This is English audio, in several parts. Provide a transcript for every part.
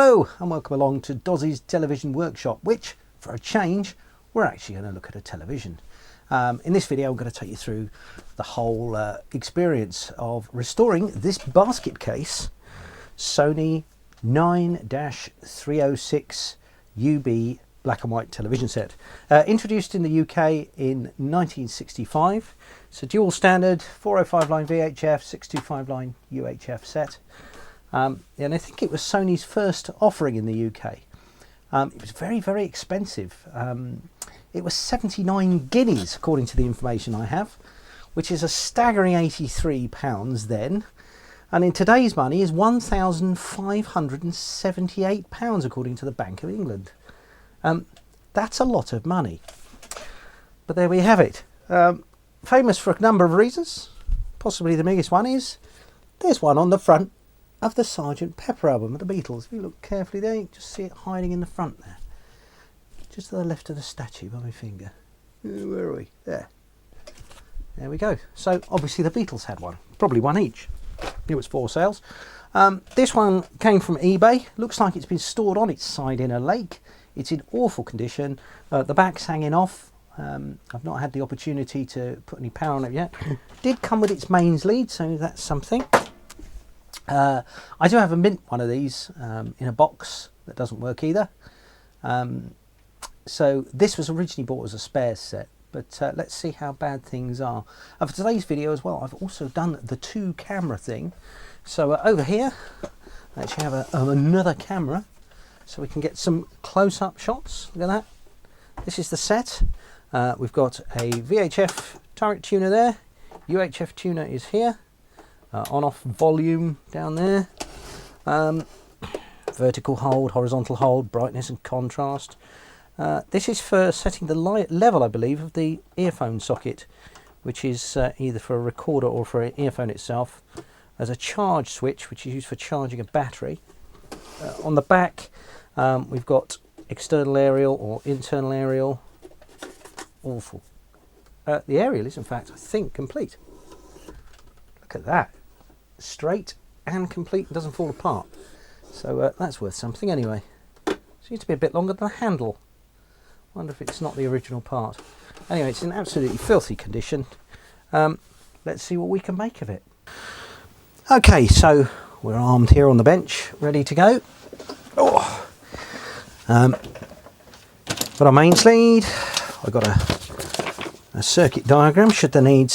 Hello and welcome along to Dozzy's Television Workshop, which, for a change, we're actually going to look at a television. In this video I'm going to take you through the whole experience of restoring this basket case Sony 9-306 UB black and white television set. Introduced in the UK in 1965. It's a dual standard 405 line VHF, 625 line UHF set. And I think it was Sony's first offering in the UK. It was very, very expensive. It was 79 guineas, according to the information I have, which is a staggering £83 then. And in today's money is £1,578, according to the Bank of England. That's a lot of money. But there we have it. Famous for a number of reasons. Possibly the biggest one is there's one on the front of the Sgt. Pepper album of the Beatles. If you look carefully there, you can just see it hiding in the front there. Just to the left of the statue by my finger. Where are we? There. There we go. So obviously the Beatles had one. Probably one each. It was for sales. This one came from eBay. Looks like it's been stored on its side in a lake. It's in awful condition. The back's hanging off. I've not had the opportunity to put any power on it yet. Did come with its mains lead, so that's something. I do have a mint one of these in a box that doesn't work either. So this was originally bought as a spare set, but let's see how bad things are. For today's video as well, I've also done the two camera thing. So over here, I actually have another camera, so we can get some close-up shots. Look at that. This is the set. We've got a VHF turret tuner there. UHF tuner is here. On-off volume down there, vertical hold, horizontal hold, brightness and contrast. This is for setting the light level, I believe, of the earphone socket, which is either for a recorder or for an earphone itself. There's a charge switch, which is used for charging a battery. On the back, we've got external aerial or internal aerial. Awful. The aerial is, in fact, I think, complete. Look at that. Straight and complete and doesn't fall apart. So that's worth something anyway. Seems to be a bit longer than the handle. Wonder if it's not the original part. Anyway, it's in absolutely filthy condition. Let's see what we can make of it. Okay, so we're armed here on the bench, ready to go. Oh. Got our mains lead. I've got a circuit diagram should the need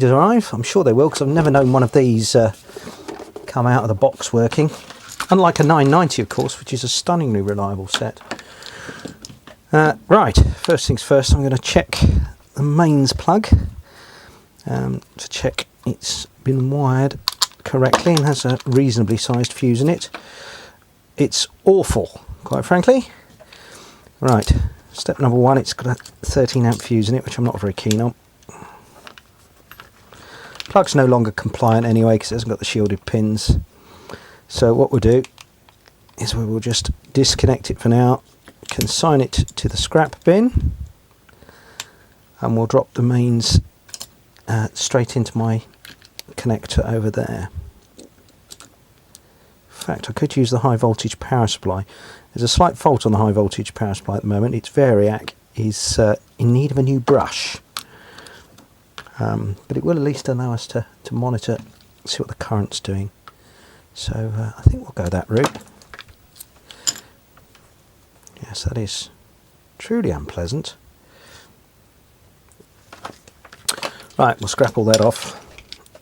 arrive. I'm sure they will, because I've never known one of these come out of the box working, unlike a 990 of course, which is a stunningly reliable set. Right, first things first, I'm going to check the mains plug to check it's been wired correctly and has a reasonably sized fuse in it. It's awful, quite frankly. Right, step number one, it's got a 13 amp fuse in it, which I'm not very keen on. Plug's no longer compliant anyway because it hasn't got the shielded pins. So what we'll do is we will just disconnect it for now, consign it to the scrap bin, and we'll drop the mains straight into my connector over there. In fact, I could use the high voltage power supply. There's a slight fault on the high voltage power supply at the moment. Its variac is in need of a new brush. But it will at least allow us to monitor, see what the current's doing. So I think we'll go that route. Yes, that is truly unpleasant. Right, we'll scrap all that off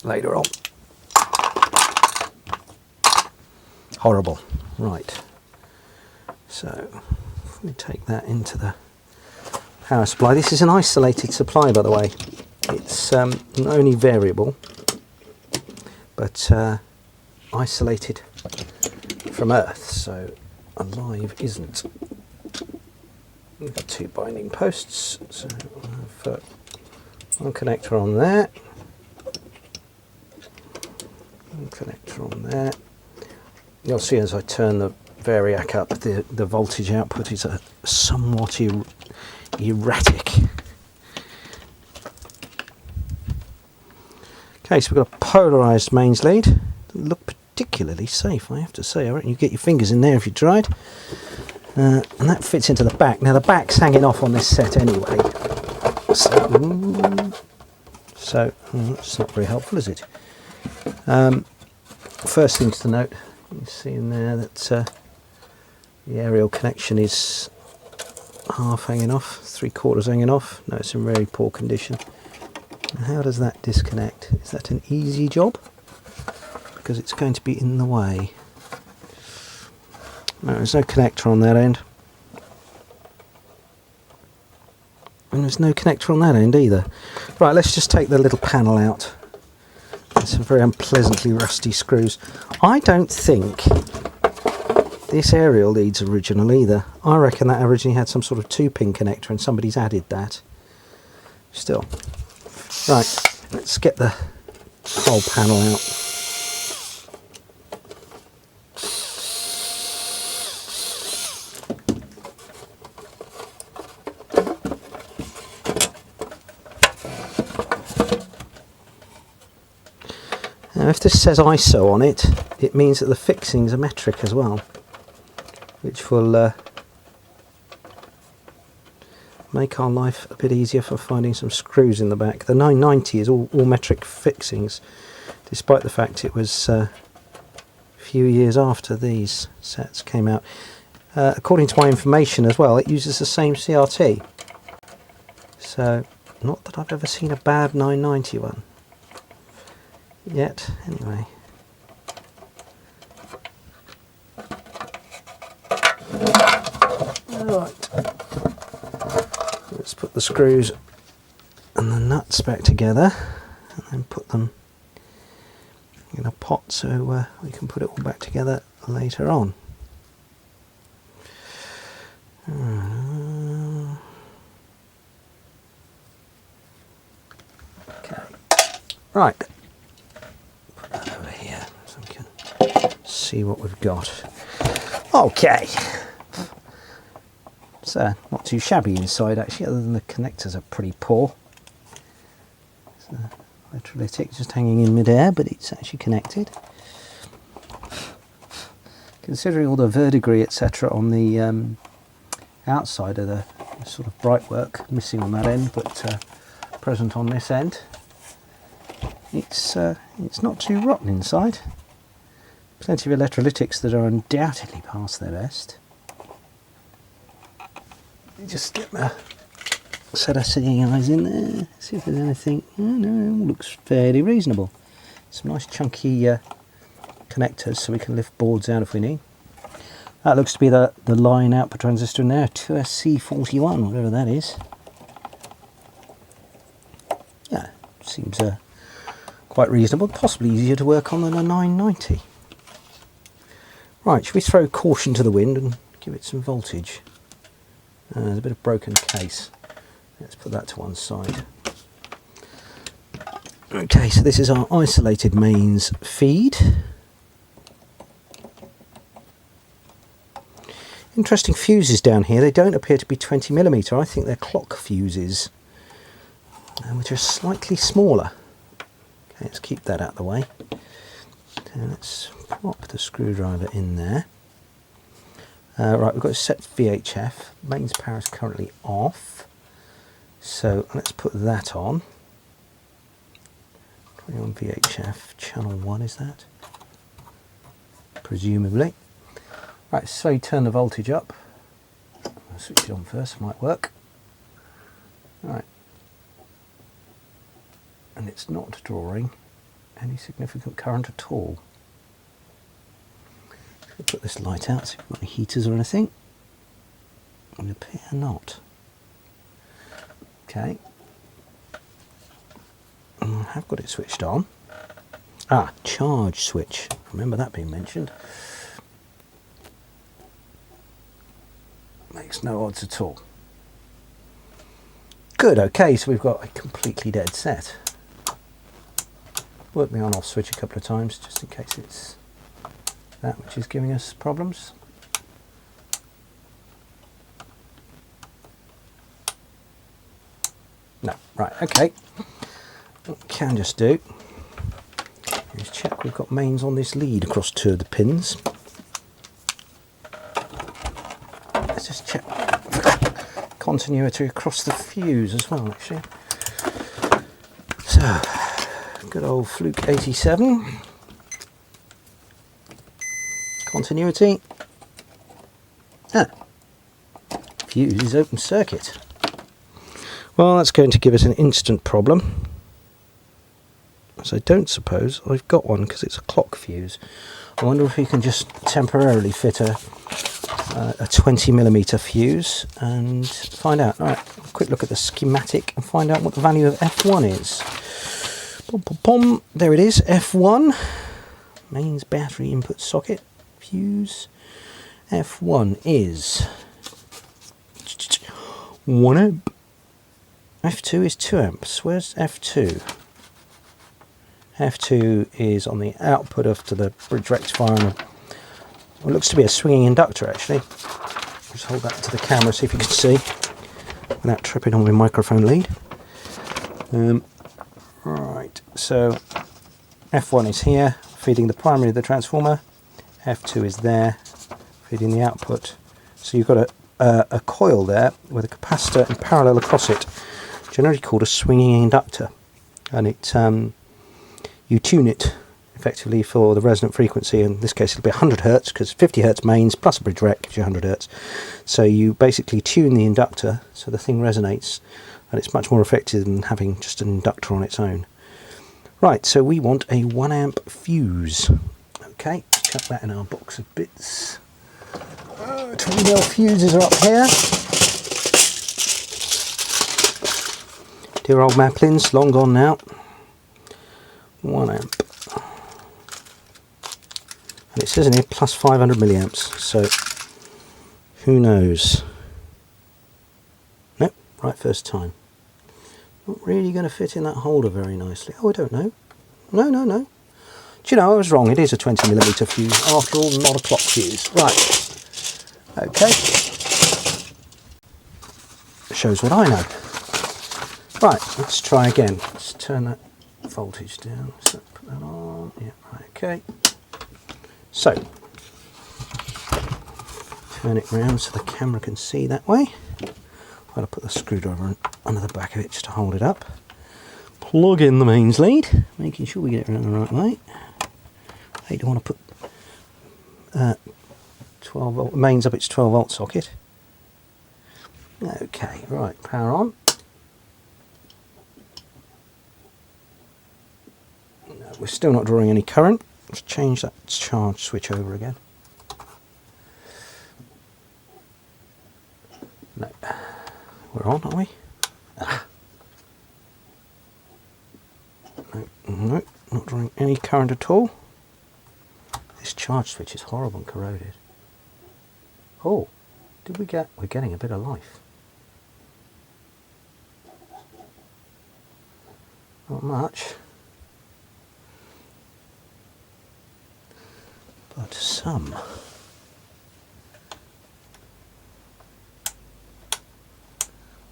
later on. Horrible. Right. So let me take that into the power supply. This is an isolated supply, by the way. It's not only variable, but isolated from Earth, so alive isn't. We've got two binding posts, so I'll have one connector on there, one connector on there. You'll see as I turn the variac up, the voltage output is somewhat erratic. Okay, so we've got a polarised mains lead. Doesn't look particularly safe, I have to say. I reckon you get your fingers in there if you tried. And that fits into the back. Now the back's hanging off on this set anyway. So it's not very helpful, is it? First things to note, you can see in there that the aerial connection is half hanging off, 3/4 hanging off. No, it's in very poor condition. And how does that disconnect? Is that an easy job? Because it's going to be in the way. No, there's no connector on that end. And there's no connector on that end either. Right, let's just take the little panel out. There's some very unpleasantly rusty screws. I don't think this aerial leads original either. I reckon that originally had some sort of 2-pin connector and somebody's added that. Still. Right, let's get the whole panel out. Now if this says ISO on it, it means that the fixings are metric as well, which will make our life a bit easier for finding some screws in the back. The 990 is all metric fixings, despite the fact it was a few years after these sets came out. According to my information as well, it uses the same CRT. So, not that I've ever seen a bad 990 one. Yet, anyway. Right. Let's put the screws and the nuts back together and then put them in a pot so we can put it all back together later on. Okay. Right. Put that over here so we can see what we've got. Okay. So, not too shabby inside actually, other than the connectors are pretty poor. It's a electrolytic just hanging in midair, but it's actually connected. Considering all the verdigris etc. on the outside of the sort of bright work, missing on that end, but present on this end, it's not too rotten inside. Plenty of electrolytics that are undoubtedly past their best. Just get my set of seeing eyes in there, see if there's anything. Oh, no, it looks fairly reasonable. Some nice chunky connectors so we can lift boards out if we need. That looks to be the line output transistor in there, 2SC41, whatever that is. Yeah, seems quite reasonable, possibly easier to work on than a 990. Right, should we throw caution to the wind and give it some voltage? There's a bit of broken case. Let's put that to one side. Okay, so this is our isolated mains feed. Interesting fuses down here. They don't appear to be 20mm. I think they're clock fuses, which are slightly smaller. Okay, let's keep that out of the way. Okay, let's pop the screwdriver in there. Right, we've got a set VHF. Mains power is currently off, so let's put that on. 21 VHF, channel 1 is that? Presumably. Right, so turn the voltage up. I'll switch it on first, might work. Right. And it's not drawing any significant current at all. Put this light out, see if we've got any heaters or anything. It would appear not. Okay. I have got it switched on. Ah, charge switch. Remember that being mentioned. Makes no odds at all. Good, okay, so we've got a completely dead set. Work the on-off switch a couple of times just in case it's that which is giving us problems. No, right, okay. What we can just do Let's check we've got mains on this lead across 2 of the pins. Let's just check continuity across the fuse as well, actually. So, good old Fluke 87. Continuity. Fuse is open circuit. Well, that's going to give us an instant problem. So I don't suppose I've got one because it's a clock fuse. I wonder if we can just temporarily fit a 20mm fuse and find out. All right, quick look at the schematic and find out what the value of F1 is. Pom, pom, pom. There it is, F1. Mains battery input socket fuse. F1 is 1 amp. F2 is 2 amps. Where's F2? F2 is on the output of to the bridge rectifier and it looks to be a swinging inductor actually. Just hold that to the camera, see if you can see without tripping on my microphone lead. Right, so F1 is here, feeding the primary of the transformer. F2 is there, feeding the output. So you've got a coil there with a capacitor in parallel across it, generally called a swinging inductor, and it you tune it effectively for the resonant frequency. In this case it'll be 100 Hz because 50 Hz mains plus a bridge rec gives you 100 Hz. So you basically tune the inductor so the thing resonates, and it's much more effective than having just an inductor on its own. Right, so we want a 1 amp fuse. Okay, chuck that in our box of bits. 20mm fuses are up here. Dear old Maplins, long gone now. 1 amp. And it says in here plus 500 milliamps, so who knows? Nope, right first time. Not really going to fit in that holder very nicely. Oh, I don't know. No. Do you know, I was wrong. It is a 20mm fuse after all, not a clock fuse. Right. Okay. Shows what I know. Right, let's try again. Let's turn that voltage down. So put that on. Yeah, right, okay. So, turn it round so the camera can see that way. I'm going to put the screwdriver under the back of it just to hold it up. Plug in the mains lead, making sure we get it around the right way. I don't want to put 12 volt mains up its 12 volt socket. Okay, right, power on. No, we're still not drawing any current. Let's change that charge switch over again. No, we're on, aren't we? No, not drawing any current at all. This charge switch is horrible and corroded. Oh, did we get? We're getting a bit of life. Not much, but some.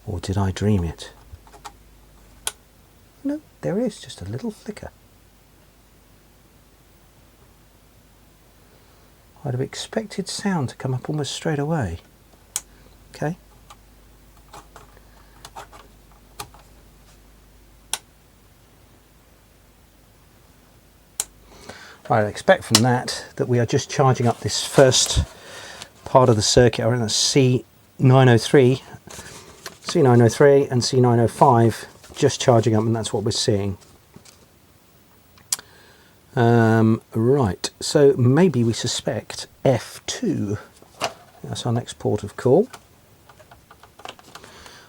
Or did I dream it? No, there is just a little flicker. I'd have expected sound to come up almost straight away. Okay. Right, I expect from that we are just charging up this first part of the circuit, or in the C903 and C905, just charging up, and that's what we're seeing. Right, so maybe we suspect F2. That's our next port of call.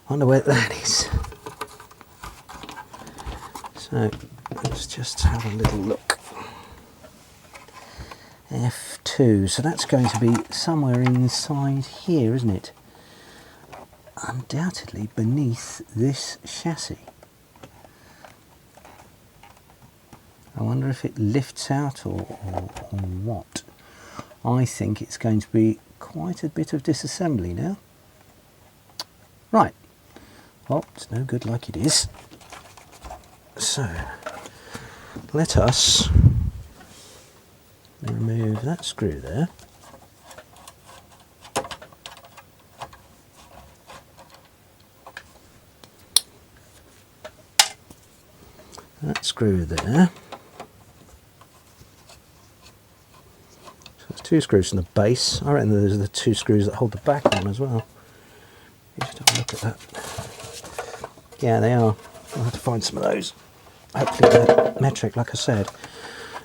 Wonder where that is. So let's just have a little look. F2, so that's going to be somewhere inside here, isn't it? Undoubtedly beneath this chassis. I wonder if it lifts out or what. I think it's going to be quite a bit of disassembly now. Right, well, it's no good like it is. So, let us remove that screw there. That screw there. So there's 2 screws in the base. I reckon those are the 2 screws that hold the back on as well. Just have a look at that. Yeah, they are. I'll have to find some of those. Hopefully they're metric, like I said.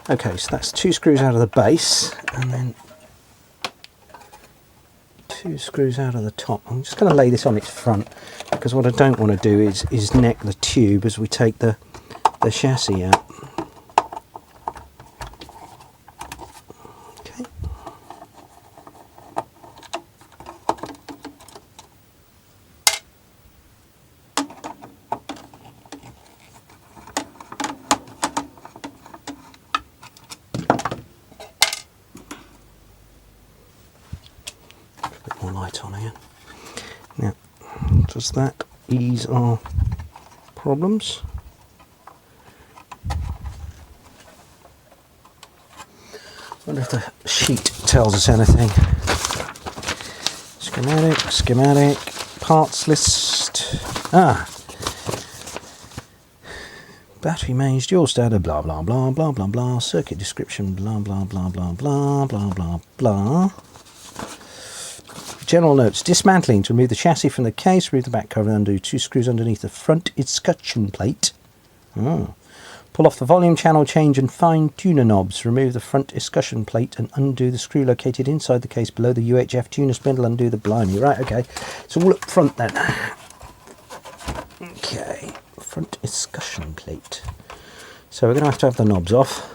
Okay, so that's 2 screws out of the base, and then 2 screws out of the top. I'm just going to lay this on its front, because what I don't want to do is neck the tube as we take the chassis out. Okay. A bit more light on here. Now, does that ease our problems? I wonder if the sheet tells us anything. Schematic, parts list. Battery mains, dual starter, blah blah blah blah blah blah. Circuit description, blah blah blah blah blah blah blah blah. General notes: dismantling to remove the chassis from the case, remove the back cover and undo 2 screws underneath the front escutcheon plate. Pull off the volume, channel change and fine tuner knobs. Remove the front escutcheon plate and undo the screw located inside the case below the UHF tuner spindle. Undo the blimey. Right, okay. So all up front then. Okay, front escutcheon plate. So we're going to have the knobs off.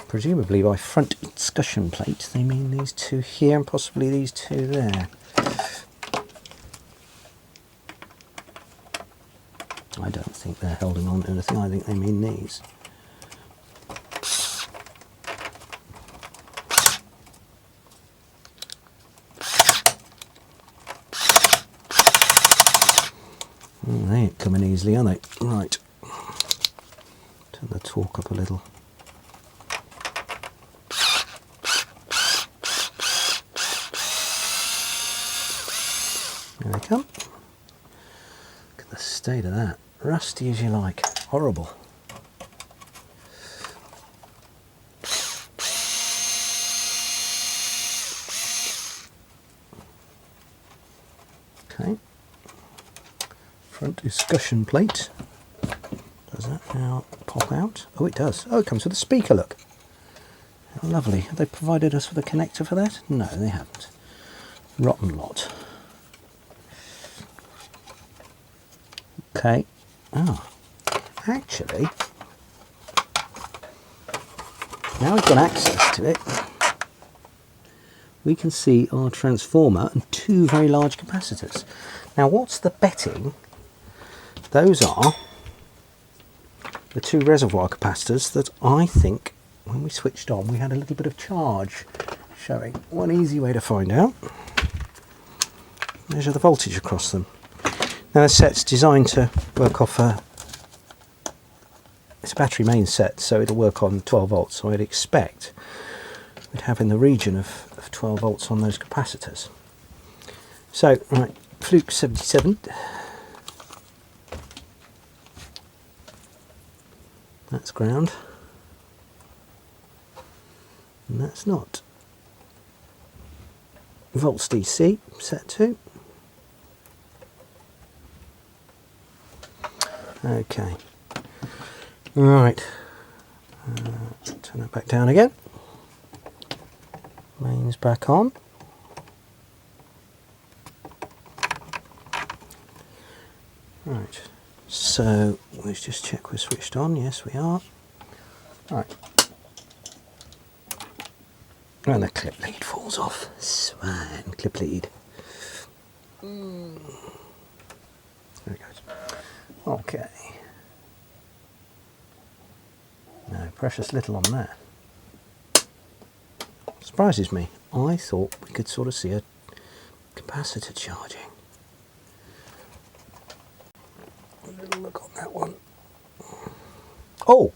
Presumably by front escutcheon plate they mean these 2 here and possibly these 2 there. I don't think they're holding on to anything, I think they mean these. They ain't coming easily, are they? Right. Turn the torque up a little. There they come. Look at the state of that. Rusty as you like. Horrible. Okay. Front escutcheon plate. Does that now pop out? Oh, it does. Oh, it comes with a speaker, look. How lovely. Have they provided us with a connector for that? No, they haven't. Rotten lot. Okay. Oh, actually, now we've got access to it, we can see our transformer and 2 very large capacitors. Now, what's the betting? Those are the 2 reservoir capacitors that I think, when we switched on, we had a little bit of charge showing. One easy way to find out: measure the voltage across them. Now, this set's designed to work off it's a battery main set, so it'll work on 12 volts, so I'd expect we'd have in the region of 12 volts on those capacitors. So, right, Fluke 77. That's ground. And that's not. Volts DC, set 2. Okay. Right. Turn that back down again. Mains back on. Right. So let's just check we're switched on. Yes, we are. Right. And the clip lead falls off. Swine clip lead. There it goes. Okay. No, precious little on that. Surprises me. I thought we could sort of see a capacitor charging. look on that one. Oh,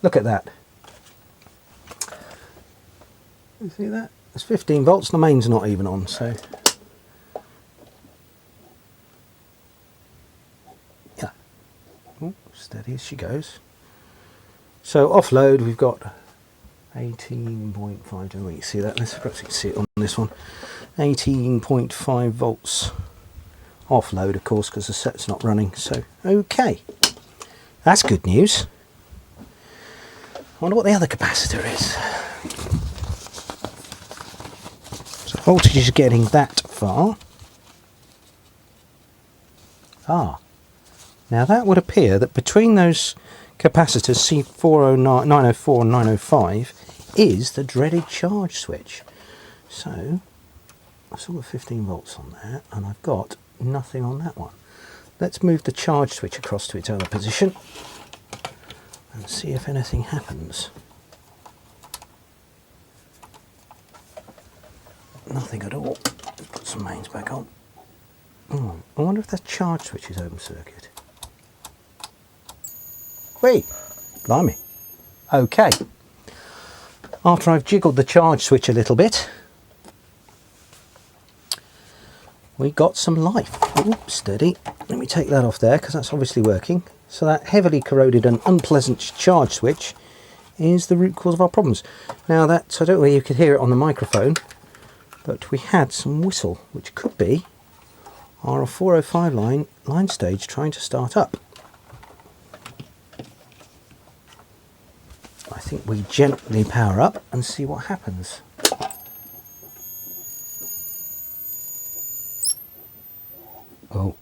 look at that. You see that? It's 15 volts, the main's not even on, so yeah. Oh, steady as she goes. So offload, we've got 18.5, don't we see that? Let's perhaps you can see it on this one. 18.5 volts. Offload, of course, because the set's not running. So, okay. That's good news. I wonder what the other capacitor is. So voltage is getting that far. Ah. Now that would appear that between those capacitors C409, 904 and 905 is the dreaded charge switch. So I've still got 15 volts on there and I've got nothing on that one. Let's move the charge switch across to its other position and see if anything happens. Nothing at all. Let's put some mains back on. I wonder if that charge switch is open circuit. Wait, blimey. Okay. After I've jiggled the charge switch a little bit, we got some life. Oops, steady. Let me take that off there because that's obviously working. So that heavily corroded and unpleasant charge switch is the root cause of our problems. Now that, I don't know whether you could hear it on the microphone, but we had some whistle, which could be our 405 line stage trying to start up. I think we gently power up and see what happens. Oh.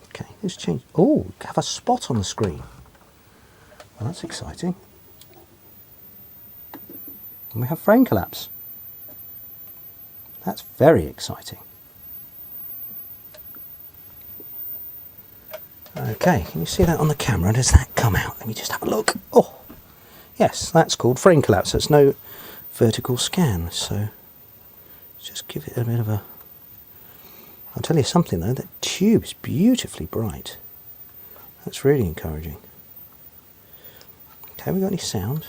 Okay, let's change. Oh, we have a spot on the screen. Well, that's exciting. And we have frame collapse. That's very exciting. Okay, can you see that on the camera? Does that come out? Let me just have a look. Oh, yes, that's called frame collapse. There's no vertical scan, so just give it a bit of a... I'll tell you something though, that tube's beautifully bright. That's really encouraging. Okay, we got any sound?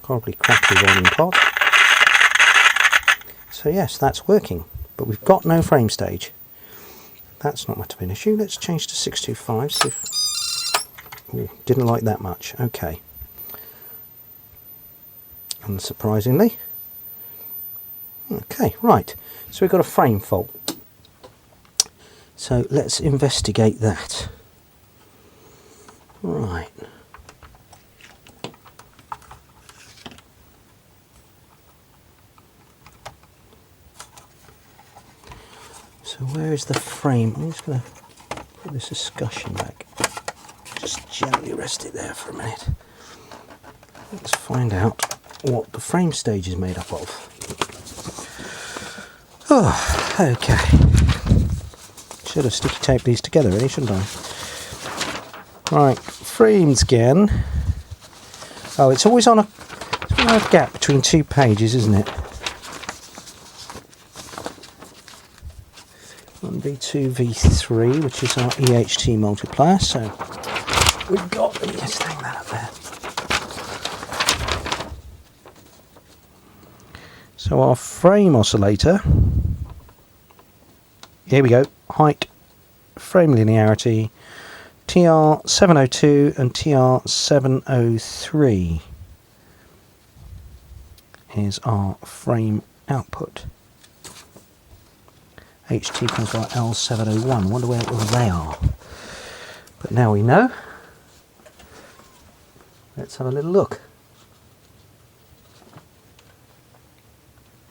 Horribly crackly volume pot. So yes, that's working, but we've got no frame stage. That's not much of an issue. Let's change to 625, see if... Ooh, didn't like that much. Okay. Unsurprisingly. Okay, right. So we've got a frame fault. So let's investigate that. Right. So where is the frame? I'm just going to put this escutcheon back. Just gently rest it there for a minute. Let's find out what the frame stage is made up of. Oh, okay. Should have sticky taped these together really, shouldn't I? Right, frame scan. Oh, it's always on a gap between two pages, isn't it? 1v2 v3, which is our EHT multiplier. So we've got, let's hang that up there. So our frame oscillator, here we go, height, frame linearity, TR702 and TR703 is our frame output. HT comes by L701. Wonder where they are. But now we know. Let's have a little look.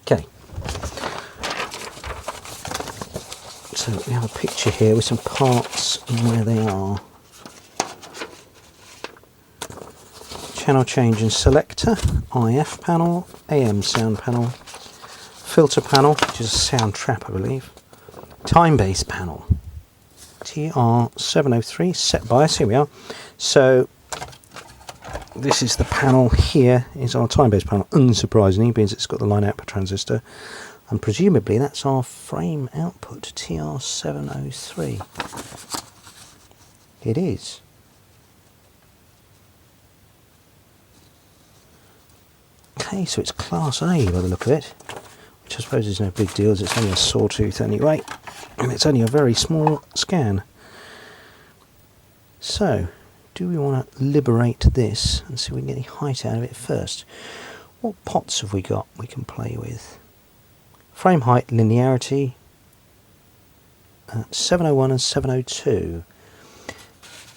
Okay. So we have a picture here with some parts and where they are. Channel change and selector, IF panel, AM sound panel, filter panel, which is a sound trap I believe. Time base panel, TR703, set bias, here we are. So this is the panel here, is our time-based panel, unsurprisingly, because it's got the line output transistor. And presumably that's our frame output, TR703. It is. Okay, so it's Class A by the look of it, which I suppose is no big deal, as it's only a sawtooth anyway, and it's only a very small scan. So, do we want to liberate this and see if we can get any height out of it first? What pots have we got we can play with? Frame height, linearity, 701 and 702.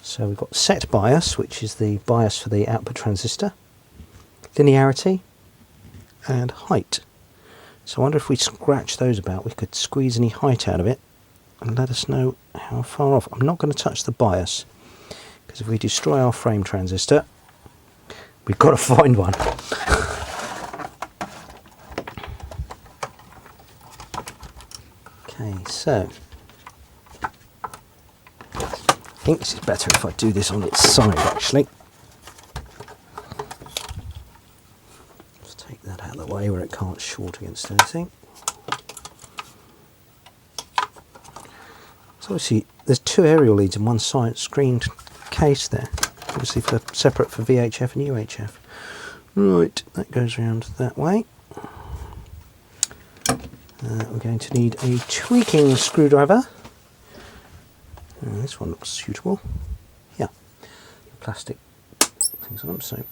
So we've got set bias, which is the bias for the output transistor, linearity, and height. So I wonder if we scratch those about, we could squeeze any height out of it and let us know how far off. I'm not going to touch the bias, because if we destroy our frame transistor, we've got to find one. Okay, so I think this is better if I do this on its side, actually. Let's take that out of the way where it can't short against anything. So obviously there's two aerial leads in one side screened case there, obviously separate for VHF and UHF. Right, that goes around that way. We're going to need a tweaking screwdriver. This one looks suitable. Yeah, plastic things on them. So,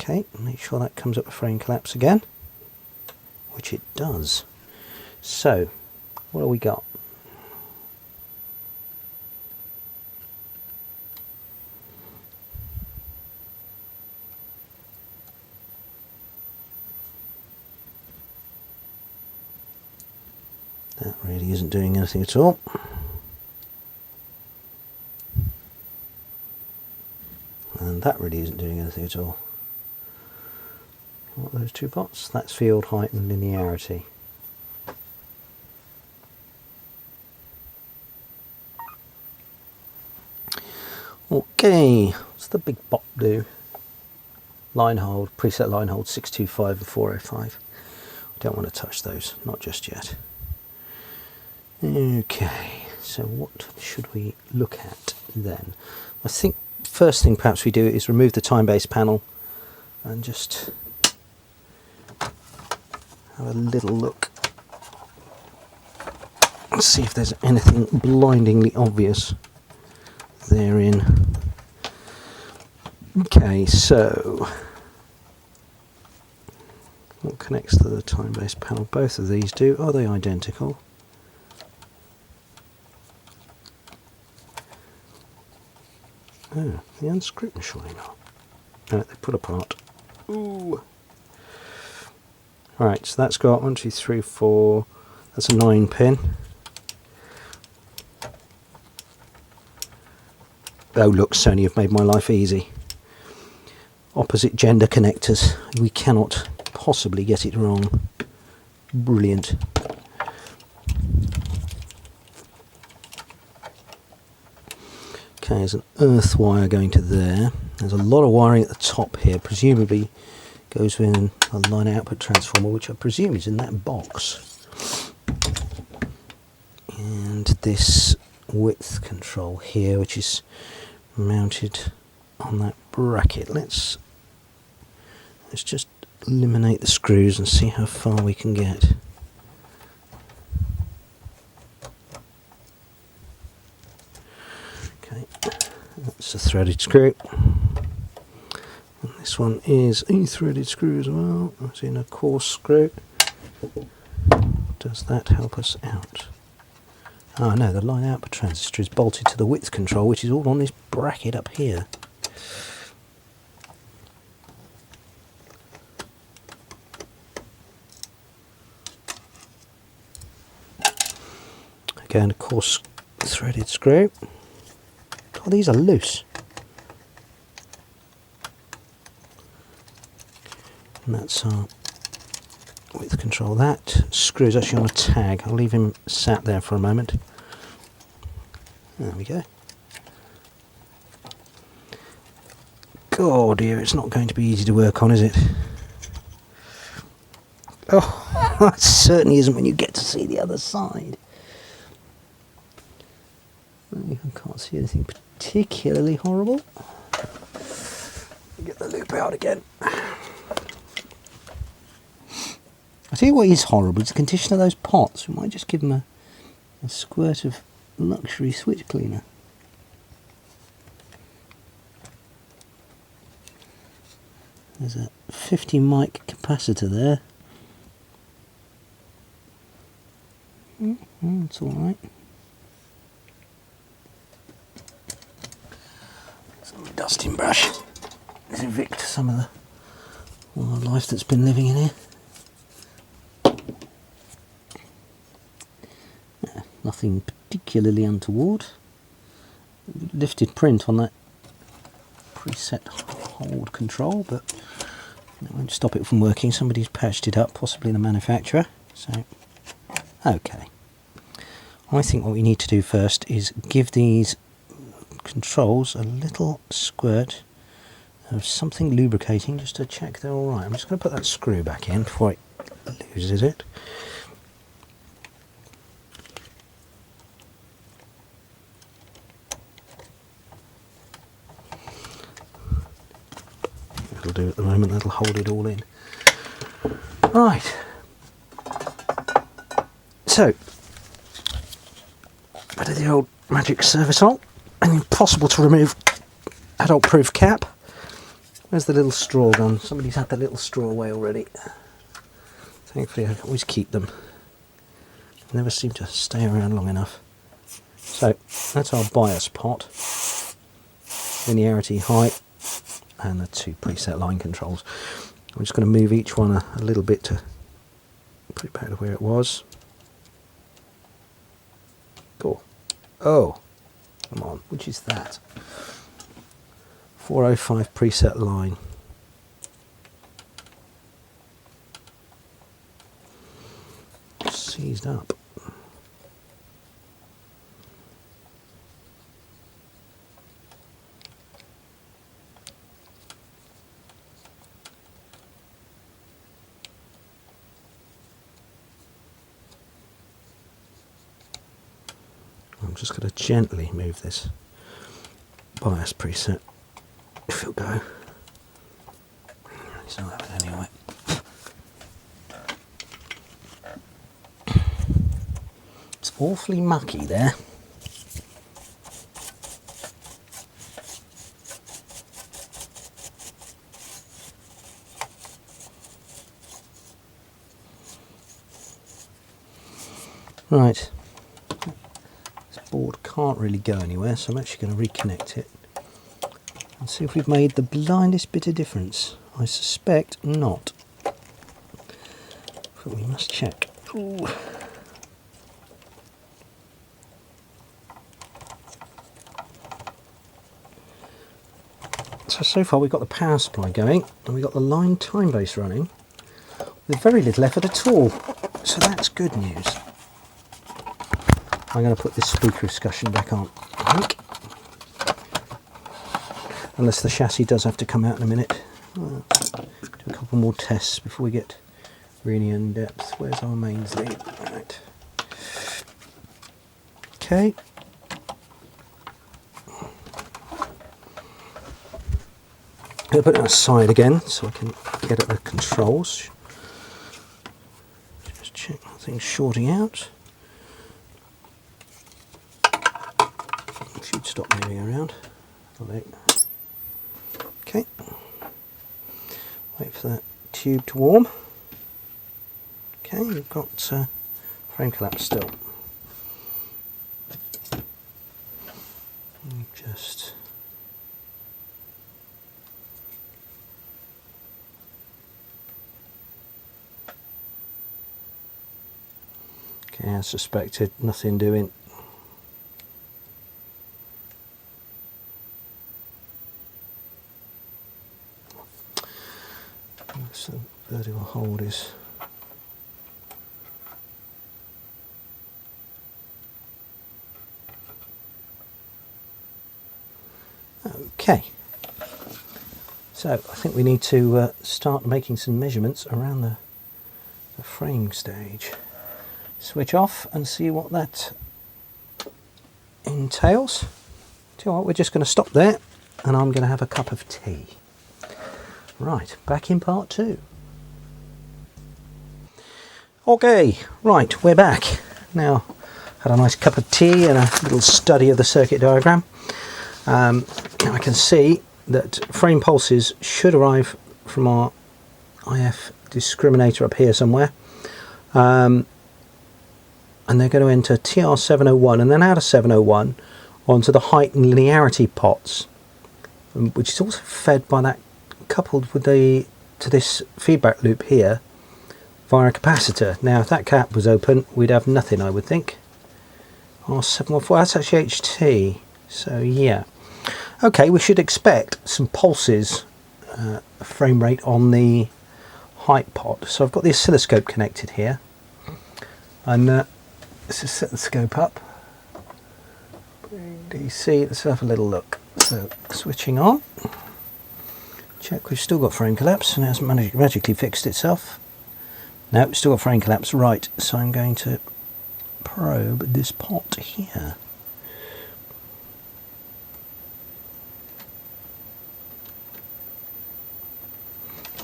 okay, make sure that comes up with frame collapse again, which it does. So, what have we got? That really isn't doing anything at all. And that really isn't doing anything at all. What are those two pots? That's field height and linearity. Okay, what's the big pot do? Line hold, preset line hold 625 and 405. I don't want to touch those, not just yet. Okay, so what should we look at then? I think first thing perhaps we do is remove the time-based panel and just have a little look and see if there's anything blindingly obvious therein. Okay, so what connects to the time-based panel? Both of these do. Are they identical? Oh, the unscrew, surely not. No, they put apart. Ooh. Right, so that's got 1, 2, 3, 4. That's a 9 pin. Oh look, Sony have made my life easy. Opposite gender connectors. We cannot possibly get it wrong. Brilliant. Okay, there's an earth wire going to there. There's a lot of wiring at the top here, presumably goes with a line output transformer, which I presume is in that box. And this width control here, which is mounted on that bracket. Let's just eliminate the screws and see how far we can get. Okay, that's a threaded screw. And this one is a threaded screw as well. That's in a coarse screw. Does that help us out? Oh no, the line output transistor is bolted to the width control, which is all on this bracket up here. Again, a coarse threaded screw. Oh, these are loose. And that's our width control. That screw is actually on a tag. I'll leave him sat there for a moment. There we go. Oh dear, it's not going to be easy to work on, is it? Oh, that certainly isn't when you get to see the other side. I can't see anything particularly horrible. Get the loop out again. I tell you what is horrible, is the condition of those pots. We might just give them a squirt of luxury switch cleaner. There's a 50 mic capacitor there. It's alright. Some dusting brush. Let's evict some of the wildlife that's been living in here. Nothing particularly untoward. Lifted print on that preset hold control, but that won't stop it from working. Somebody's patched it up, possibly the manufacturer. So, okay. I think what we need to do first is give these controls a little squirt of something lubricating just to check they're alright. I'm just going to put that screw back in before it loses it. That'll do at the moment, that'll hold it all in. Right. So, bit of the old magic service-all, an impossible to remove adult-proof cap. Where's the little straw gone? Somebody's had the little straw away already. Thankfully I always keep them. Never seem to stay around long enough. So, that's our bias pot. Linearity, height, and the 2 preset line controls. I'm just going to move each one a little bit to put it back to where it was. Cool. Oh, come on, which is that? 405 preset line. Seized up. I'm just going to gently move this bias preset, if it'll go. It's not happening anyway. It's awfully mucky there. Right. Board can't really go anywhere, so I'm actually going to reconnect it and see if we've made the blindest bit of difference. I suspect not, but we must check. Ooh. So far we've got the power supply going and we've got the line time base running with very little effort at all, so that's good news. I'm going to put this speaker discussion back on, I think. Unless the chassis does have to come out in a minute. Do a couple more tests before we get really in depth. Where's our mains lead? Right. Okay. I'm going to put it aside again so I can get at the controls. Just check things shorting out. Should stop moving around. Okay. Wait for that tube to warm. Okay, we've got frame collapse still. Just okay, as suspected, nothing doing. So vertical hold is okay. So I think we need to start making some measurements around the frame stage. Switch off and see what that entails. Do you know what, we're just going to stop there and I'm going to have a cup of tea. Right, back in part 2. Okay, right, we're back. Now, had a nice cup of tea and a little study of the circuit diagram. Now I can see that frame pulses should arrive from our IF discriminator up here somewhere. And they're going to enter TR701 and then out of 701 onto the height and linearity pots, which is also fed by that, coupled with to this feedback loop here via a capacitor. Now if that cap was open we'd have nothing, I would think. R714, that's actually HT, so yeah. Okay, we should expect some pulses, frame rate on the height pot. So I've got the oscilloscope connected here, and let's just set the scope up. DC, let's have a little look. So switching on, check we've still got frame collapse, and it hasn't magically fixed itself. No, still got frame collapse, right, so I'm going to probe this pot here.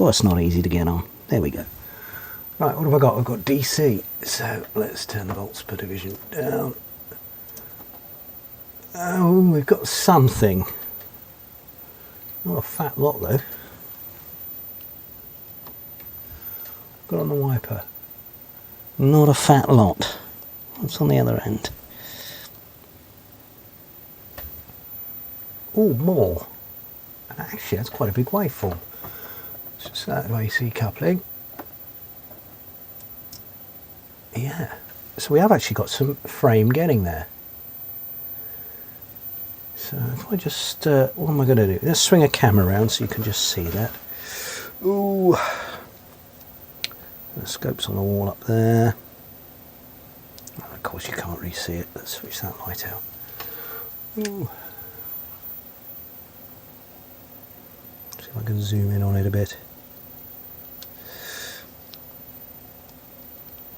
Oh, it's not easy to get on. There we go. Right, what have I got? I've got DC. So let's turn the volts per division down. Oh, we've got something. Not a fat lot though. Got on the wiper. Not a fat lot. What's on the other end? Oh, more. And actually, that's quite a big waveform. Just that AC coupling. Yeah, so we have actually got some frame getting there. So if I just, what am I going to do? Let's swing a camera around so you can just see that. Ooh, the scope's on the wall up there. Oh, of course you can't really see it. Let's switch that light out. Ooh. See if I can zoom in on it a bit.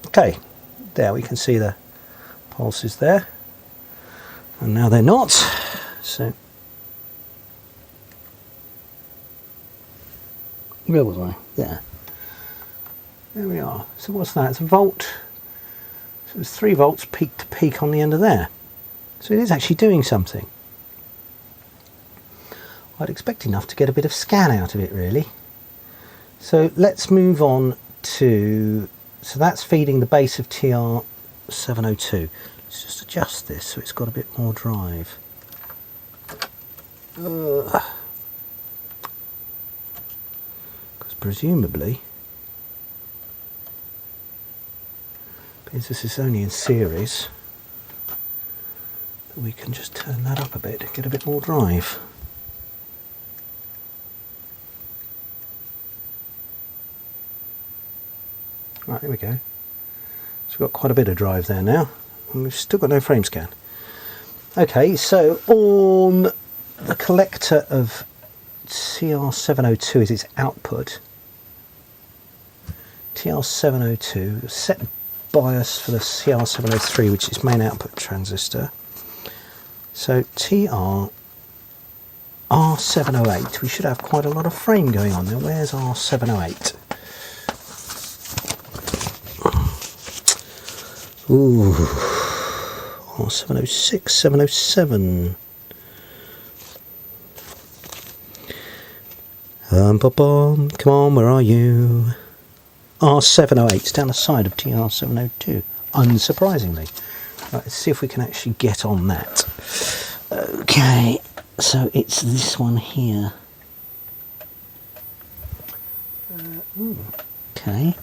Okay, there we can see the pulses there, and now they're not. So where was I? There we are. So what's that? It's a volt. So it's 3 volts peak to peak on the end of there. So it is actually doing something. I'd expect enough to get a bit of scan out of it really. So let's move on to, so that's feeding the base of TR702. Let's just adjust this so it's got a bit more drive. Because presumably, because this is only in series, we can just turn that up a bit and get a bit more drive. Right, here we go. So we've got quite a bit of drive there now, and we've still got no frame scan. Okay, so on the collector of TR702 is its output. TR702, set bias for the CR703, which is its main output transistor. So R708, we should have quite a lot of frame going on there. Where's R708? Ooh, R706, 707. Come on, where are you? R708, it's down the side of TR702, unsurprisingly. Right, let's see if we can actually get on that. Okay, so it's this one here. Okay.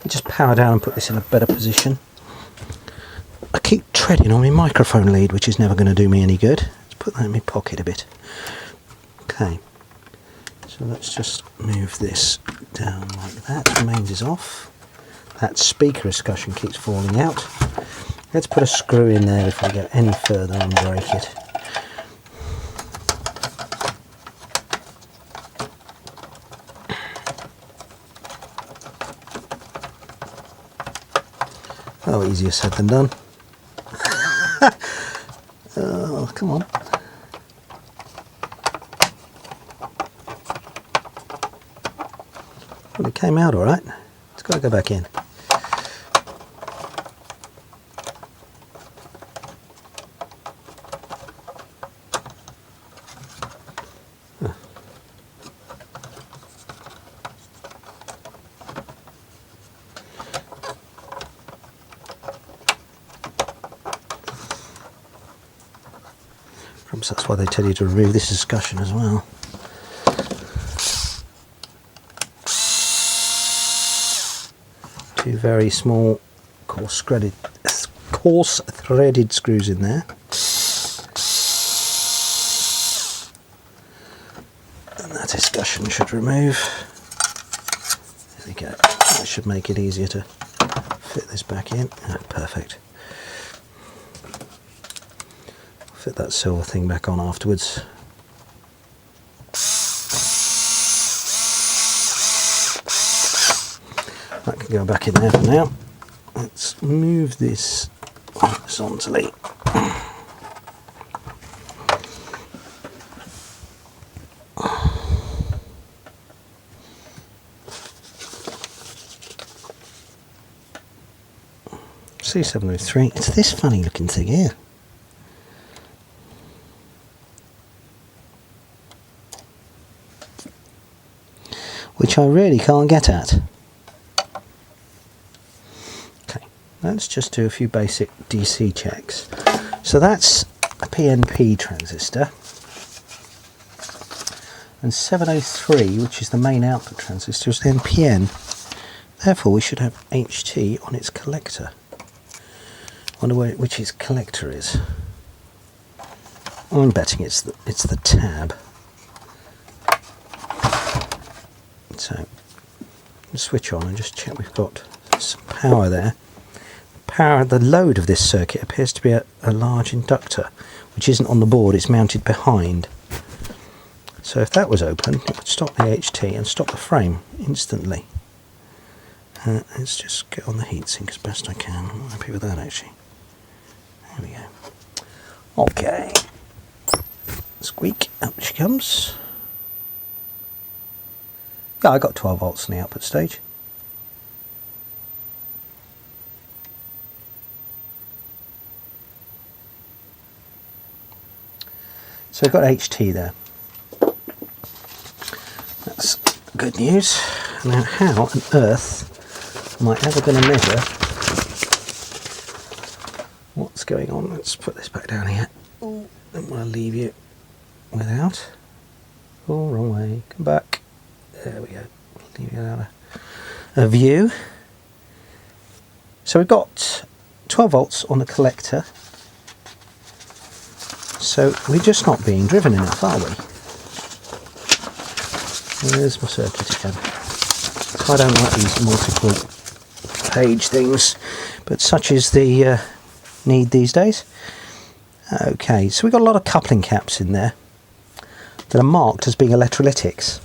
Just power down and put this in a better position. I keep treading on my microphone lead, which is never going to do me any good. Let's put that in my pocket a bit. Okay, so let's just move this down like that. Mains is off. That speaker discussion keeps falling out. Let's put a screw in there before we go any further and break it. Oh, easier said than done. Oh, come on. Well, it came out all right. It's got to go back in. Perhaps that's why they tell you to remove this discussion as well. Two very small coarse threaded screws in there. And that discussion should remove. There we go. That should make it easier to fit this back in. Ah, perfect. Fit that silver thing back on afterwards. That can go back in there for now. Let's move this horizontally. C703. It's this funny looking thing here. Which I really can't get at. Okay, let's just do a few basic DC checks. So that's a PNP transistor, and 703, which is the main output transistor, is NPN. Therefore, we should have HT on its collector. Wonder which its collector is. I'm betting it's the tab. So, switch on and just check we've got some power there. The load of this circuit appears to be a large inductor, which isn't on the board, it's mounted behind. So if that was open, it would stop the HT and stop the frame instantly. Let's just get on the heatsink as best I can. I'm not happy with that actually. There we go. Okay. Squeak, up she comes. Yeah, I got 12 volts in the output stage. So we've got HT there. That's good news. Now how on earth am I ever going to measure what's going on? Let's put this back down here. Oh, I don't want to leave you without. Oh, wrong way. Come back. There we go. Leave you out a view. So we've got 12 volts on the collector. So we're just not being driven enough, are we? There's my circuit again. So I don't like these multiple page things, but such is the need these days. Okay, so we've got a lot of coupling caps in there that are marked as being electrolytics.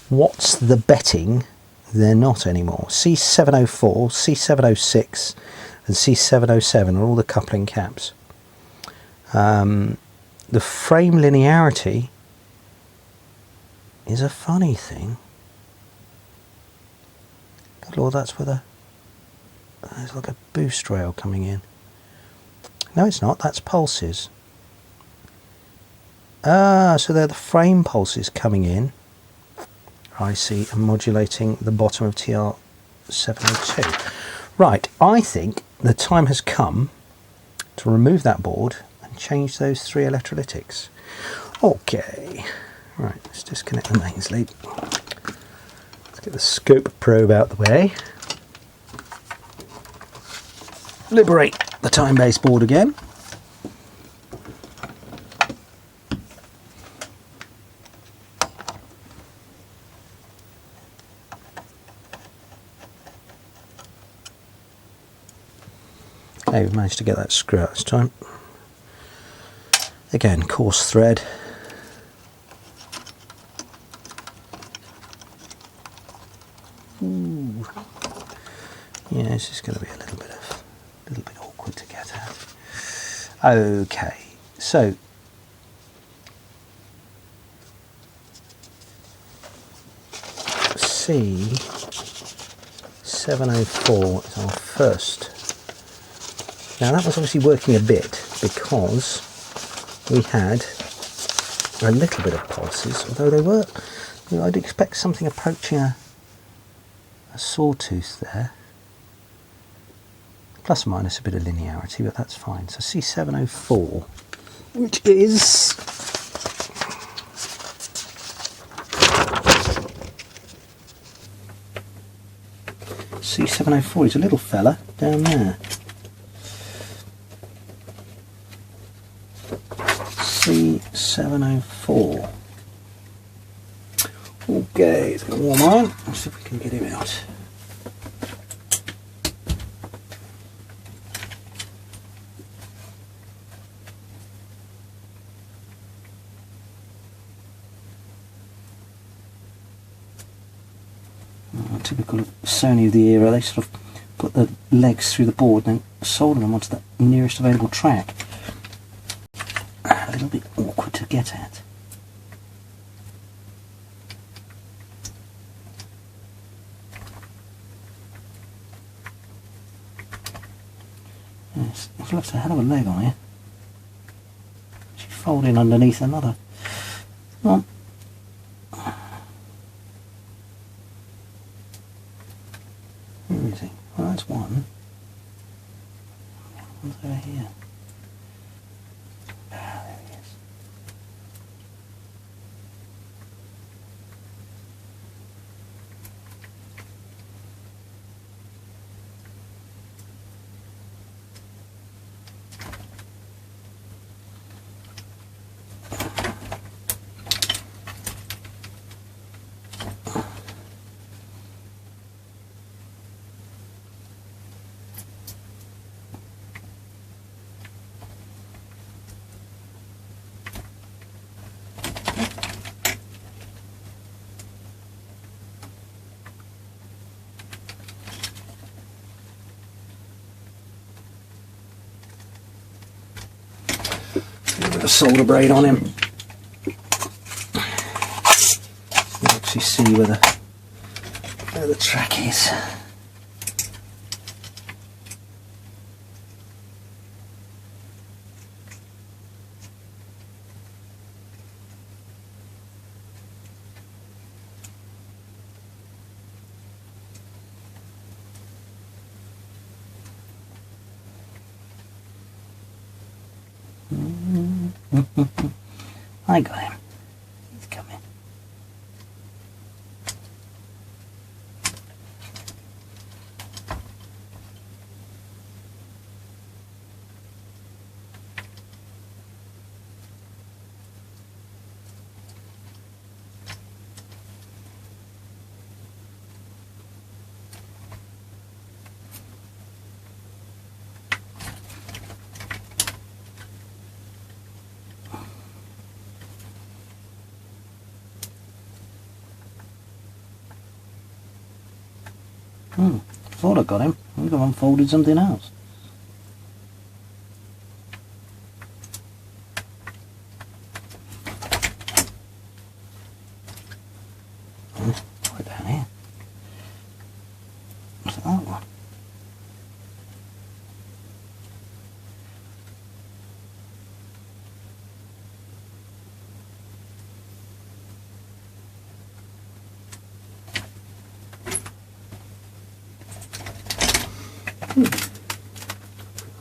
What's the betting they're not anymore? C704, C706 and C707 are all the coupling caps. The frame linearity is a funny thing. Good Lord, that's where there's like a boost rail coming in. No, it's not. That's pulses. Ah, so they're the frame pulses coming in. I see, and modulating the bottom of TR702. Right, I think the time has come to remove that board and change those three electrolytics. Okay, right, let's disconnect the mains lead. Let's get the scope probe out the way. Liberate the time-based board again. Hey, we've managed to get that screw out this time. Again, coarse thread. Ooh. Yeah, this is going to be a little bit awkward to get at. Okay, so C704 is our first. Now that was obviously working a bit because we had a little bit of pulses, although they were, I'd expect something approaching a sawtooth there. Plus or minus a bit of linearity, but that's fine. So C704, which is C704 is a little fella down there. C704. Okay, it's going to warm on. Let's see if we can get him out. Typical of Sony of the era, they sort of put the legs through the board and then solder them onto the nearest available track. A little bit awkward to get at. Yes, I've left a hell of a leg on here. She's folding underneath another. Come on. Where is he? Well, that's one. One's over here. Ah, there he is. A solder braid on him. You can actually see where the track is. I got him. He's coming. Thought I got him. I think I've unfolded something else. Right down here. What's that one?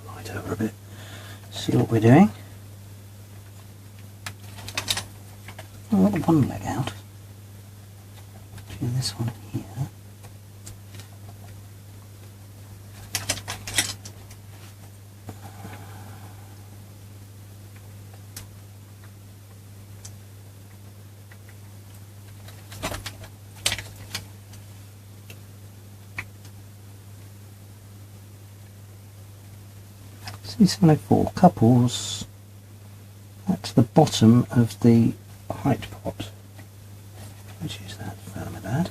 Light over a bit. See what we're doing. Oh, I've got one leg out. Do this one here. C704 couples at the bottom of the height pot, which is that Thermodad.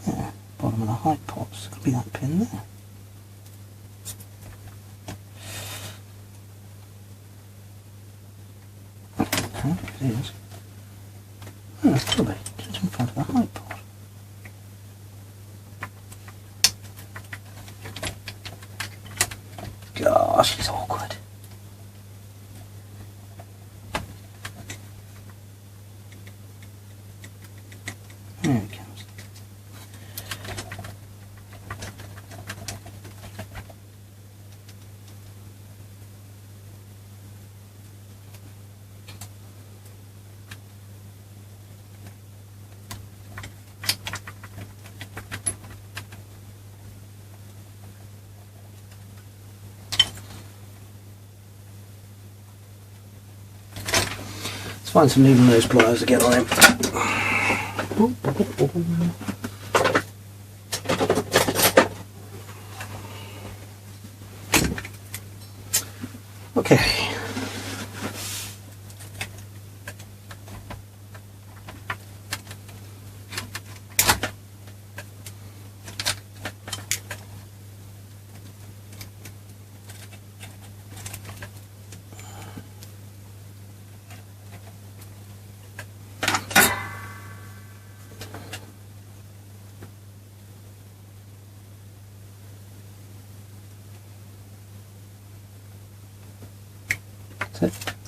Yeah, bottom of the height pot. It's got to be that pin there. Okay, it is. Oh, it's got to be just in front of the height pot. Gosh, it's awkward. There it comes. Let's find some needle nose pliers to get on him. Okay.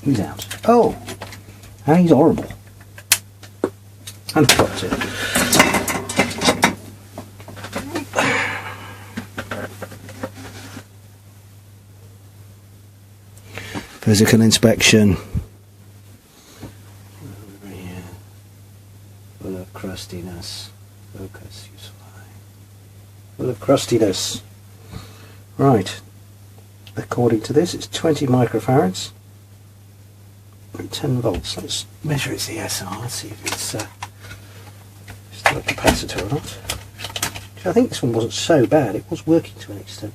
He's out. Oh! And he's horrible. And dropped it. Physical inspection. Over here. Full of crustiness. Focus, useful eye. Full of crustiness. Right. According to this, it's 20 microfarads. 10 volts. Let's measure its ESR. Let's see if it's still a capacitor or not. I think this one wasn't so bad. It was working to an extent.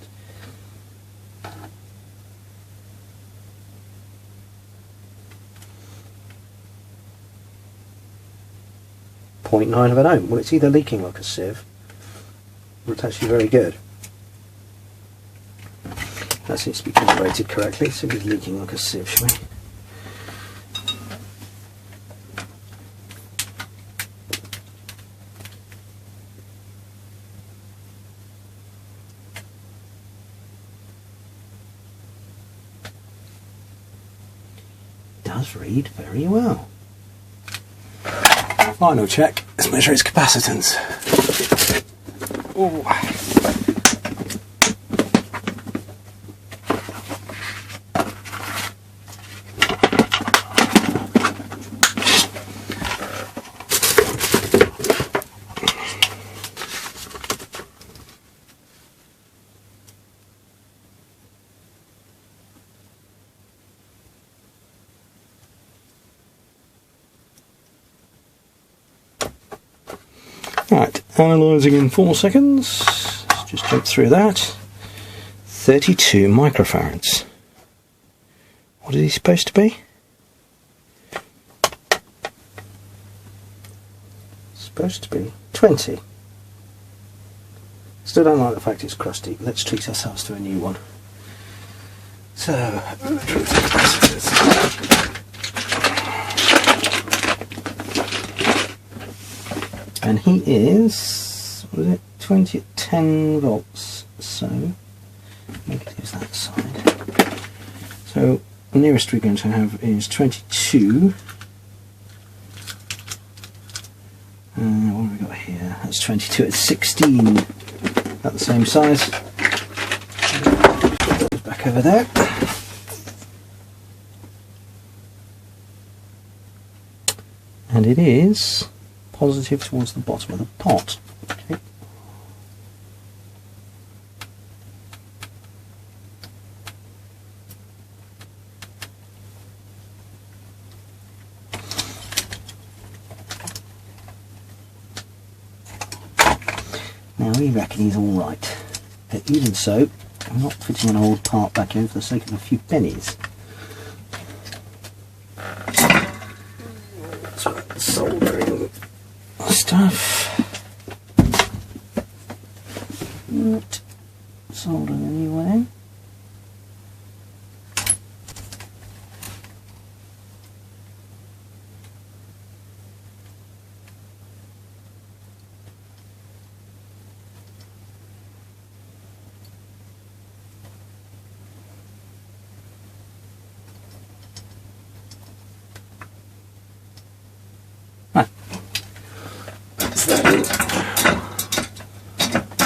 .9 of an ohm. Well, it's either leaking like a sieve, or it's actually very good. That seems to be calibrated correctly, so it's leaking like a sieve, shall we? Does read very well. Final check. Let's measure its capacitance. Ooh. Right, analysing in 4 seconds. Let's just jump through that. 32 microfarads. What is he supposed to be? Supposed to be 20. Still don't like the fact it's crusty. Let's treat ourselves to a new one. So, and he is, what is it, 20 at 10 volts, so negative's that side. So the nearest we're going to have is 22. What have we got here? That's 22 at 16, about the same size. Back over there. And it is positive towards the bottom of the pot. Okay. Now we reckon he's alright. But even so, I'm not fitting an old part back in for the sake of a few pennies. So soldering stuff. Not soldering anyway.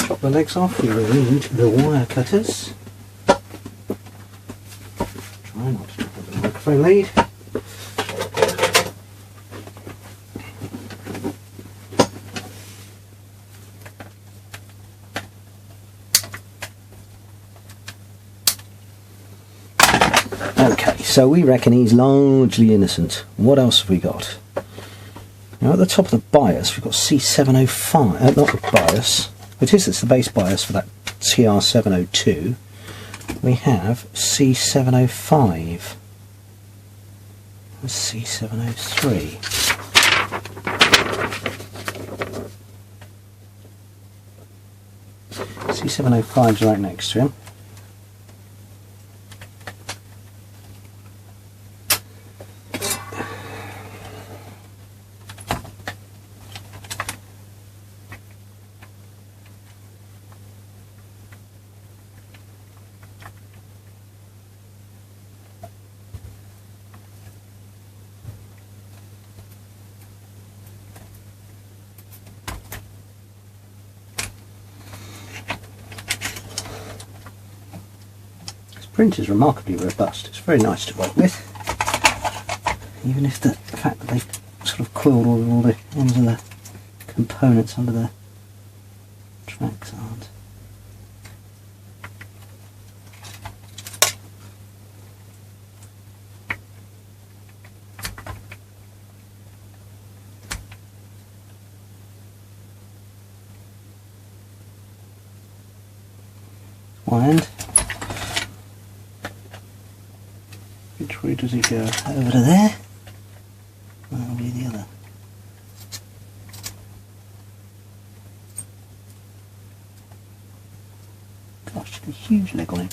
Chop the legs off, we will need the wire cutters. Try not to drop the microphone lead. Okay, so we reckon he's largely innocent. What else have we got? Now at the top of the bias we've got C705, not the bias, it's the base bias for that TR702. We have C705, C703. C705 is right next to him. Print is remarkably robust. It's very nice to work with, even if the fact that they've sort of coiled all the ends of the components under the tracks aren't. One end. Which way does it go? Over to there? That'll be the other. Gosh, a huge leg on him.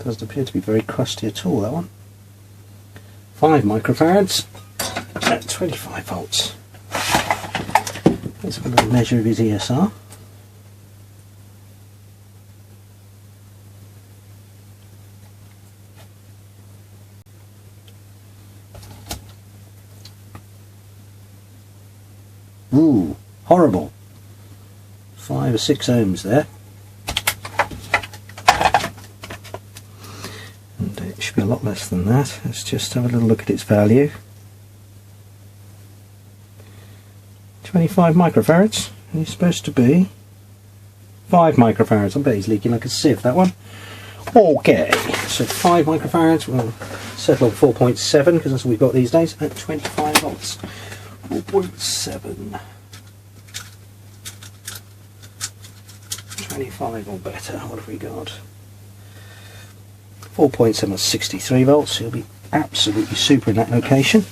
Doesn't appear to be very crusty at all, that one. 5 microfarads at 25 volts. Let's have a little measure of his ESR. Ooh, horrible. 5 or 6 ohms there. A lot less than that. Let's just have a little look at its value. 25 microfarads. He's supposed to be 5 microfarads. I bet he's leaking like a sieve, that one. Okay, so 5 microfarads. We'll settle on 4.7 because that's what we've got these days at 25 volts. 4.7. 25 or better. What have we got? 4.7 at 63 volts, he'll be absolutely super in that location.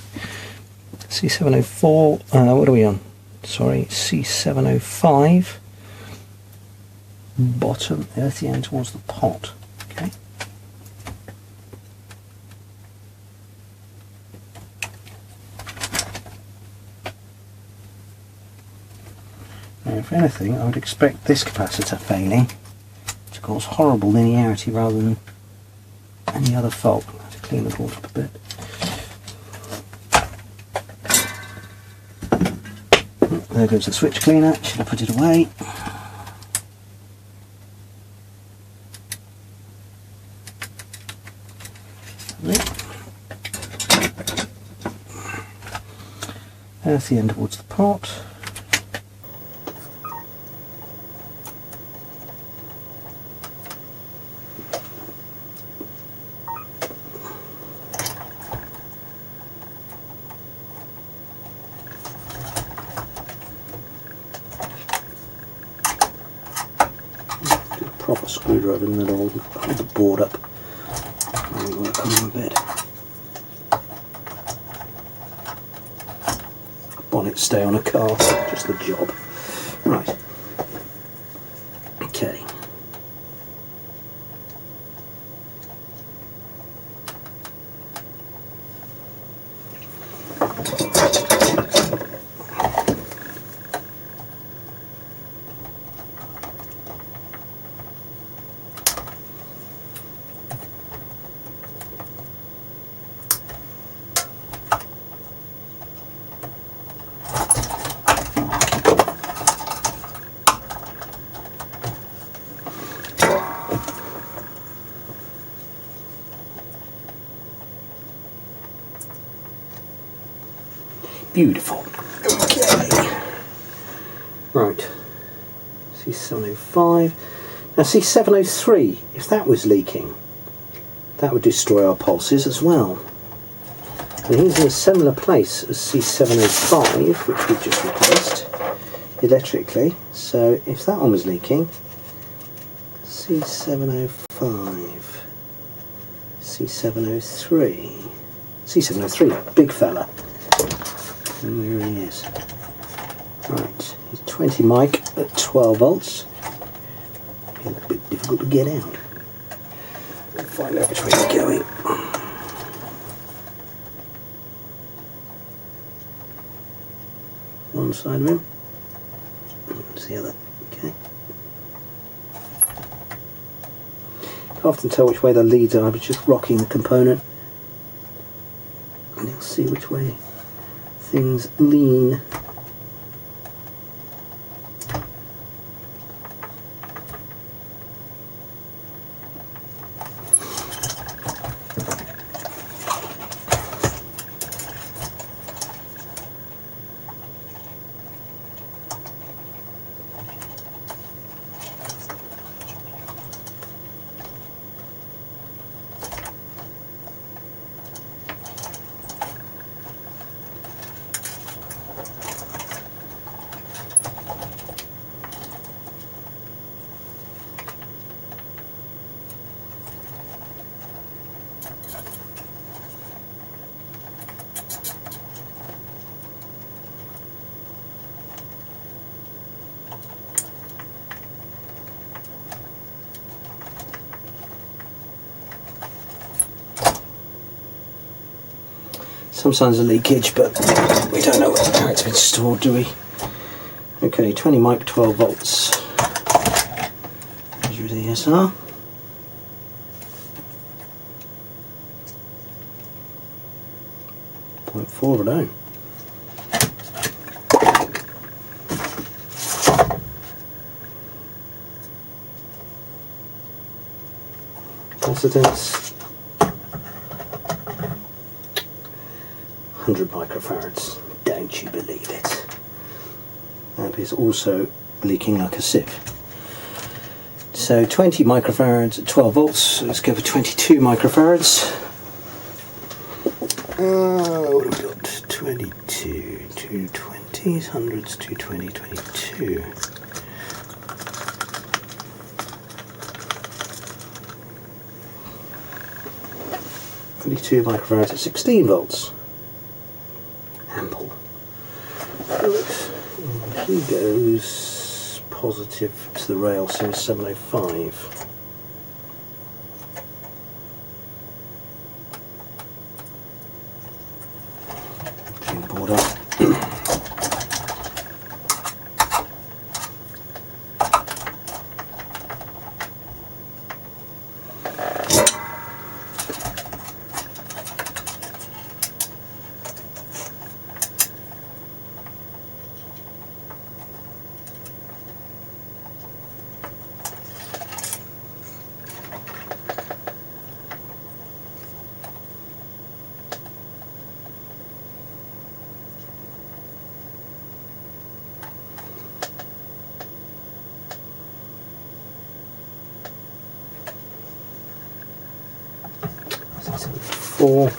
C704, what are we on? Sorry, C705, bottom, earthy end towards the pot. Okay. Now, if anything, I would expect this capacitor failing to cause horrible linearity rather than any other fault. I'll have to clean the board up a bit. There goes the switch cleaner. Should have put it away. earth the end towards the pot. Do a proper screwdriver in the middle, hold the board up while we work on the bed. Bonnet stay on a car, just the job. Right. Okay. Beautiful. Okay. Right. C705. Now C703, if that was leaking, that would destroy our pulses as well. And he's in a similar place as C705, which we've just replaced electrically. So if that one was leaking, C705, C703, C703, big fella. And there he is. Right, he's 20 mic at 12 volts. A little bit difficult to get out. We'll find out which way he's going. One side of him. That's the other. Okay. Can't often tell which way the leads are, but just rocking the component. And you'll see which way things lean. Some signs of leakage, but we don't know how it's been stored, do we? Okay, 20 mic, 12 volts. Measure the ESR. Point 4 of it own. Capacitance 100 microfarads. Don't you believe it? That is also leaking like a sieve. So 20 microfarads at 12 volts. Let's go for 22 microfarads. What have we got? 22, 220s, 100s, 220, 22. 22 microfarads at 16 volts. Ample. Right. And he goes positive to the rail, so 705. Bring the board up. C704.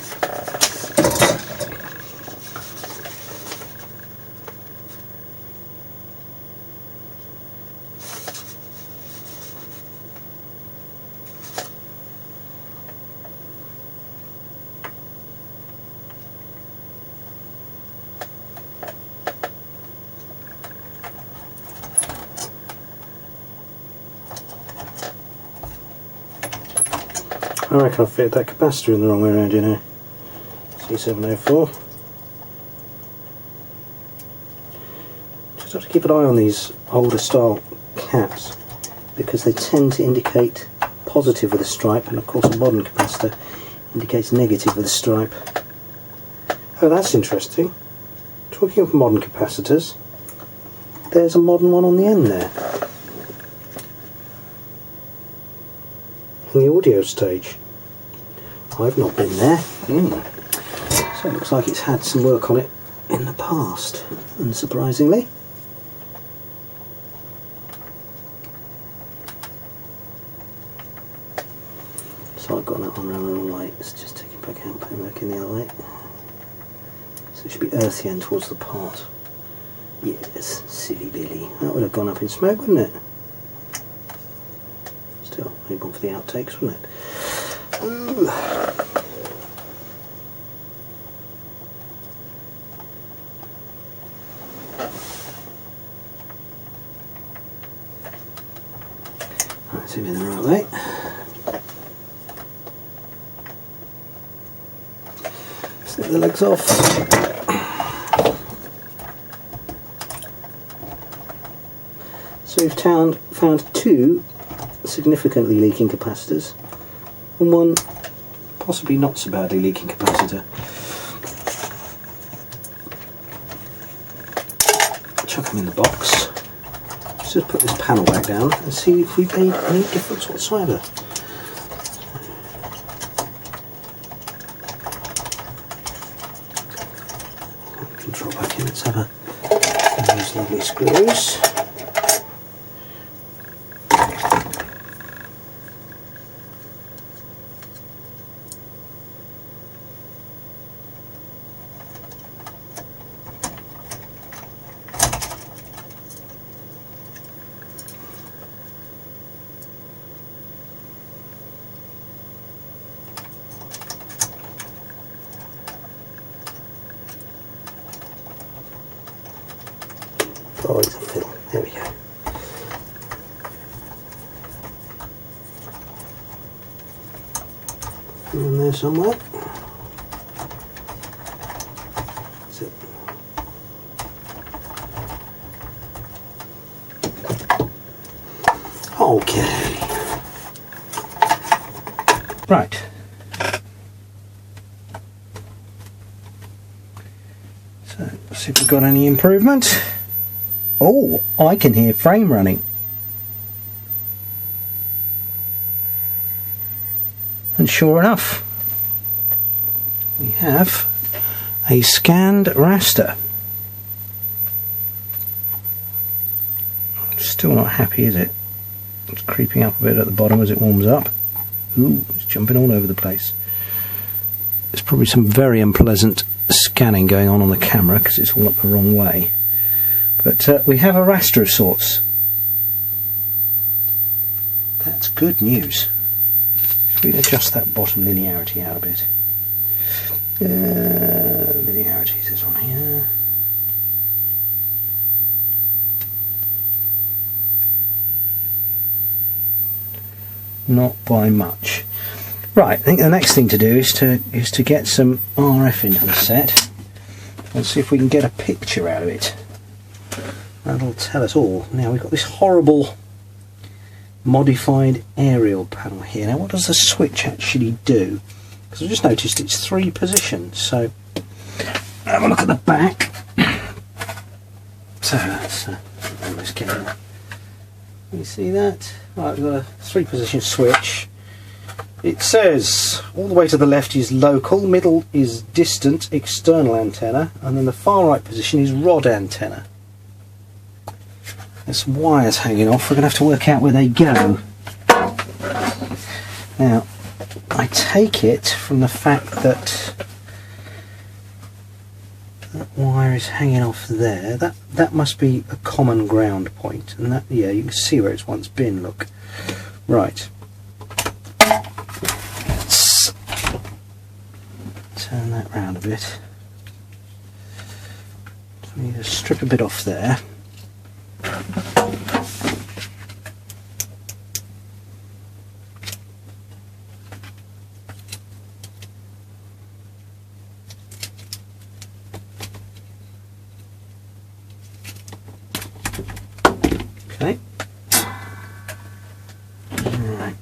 I reckon I've fitted that capacitor in the wrong way around, you know. C704. Just have to keep an eye on these older style caps because they tend to indicate positive with a stripe, and of course a modern capacitor indicates negative with a stripe. Oh, that's interesting. Talking of modern capacitors, there's a modern one on the end there. In the audio stage. I've not been there. So it looks like it's had some work on it in the past, unsurprisingly. So I've got that one around the wrong light. Let's just take it back out and put it back in the other light. So it should be earthy end towards the pot. Yes, silly Billy. That would have gone up in smoke, wouldn't it? Still, maybe one for the outtakes, wouldn't it? Ooh. Right, zoom in the right way. Snip the legs off. So we've found two significantly leaking capacitors and one possibly not so badly leaking capacitor. Chuck them in the box. Let's just put this panel back down and see if we've made any difference whatsoever. We can drop back in. Let's have a those lovely screws. Oh, it's a fiddle. There we go. In there somewhere. That's it. Okay. Right. So, let's see if we've got any improvement. Oh, I can hear frame running. And sure enough, we have a scanned raster. Still not happy, is it? It's creeping up a bit at the bottom as it warms up. Ooh, it's jumping all over the place. There's probably some very unpleasant scanning going on the camera because it's all up the wrong way. But we have a raster of sorts. That's good news. If we adjust that bottom linearity out a bit. Linearity is this one here. Not by much. Right, I think the next thing to do is to get some RF into the set and see if we can get a picture out of it. That'll tell us all. Now we've got this horrible modified aerial panel here. Now what does the switch actually do? Because I've just noticed it's 3 positions. So have a look at the back. So that's let's get in. You see that? Right, we've got a 3-position switch. It says all the way to the left is local, middle is distant external antenna, and then the far right position is rod antenna. There's some wires hanging off. We're going to have to work out where they go. Now, I take it from the fact that that wire is hanging off there. That must be a common ground point, and that, yeah, you can see where it's once been. Look, right. Let's turn that round a bit. So we need to strip a bit off there. Okay. Right.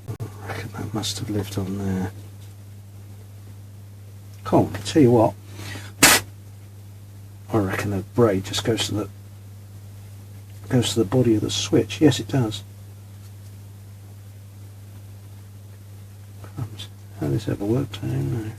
I reckon that must have lived on there. Cool. Tell you what, I reckon the braid just goes to the body of the switch. Yes, it does. Crumbs. How this ever worked, I don't know.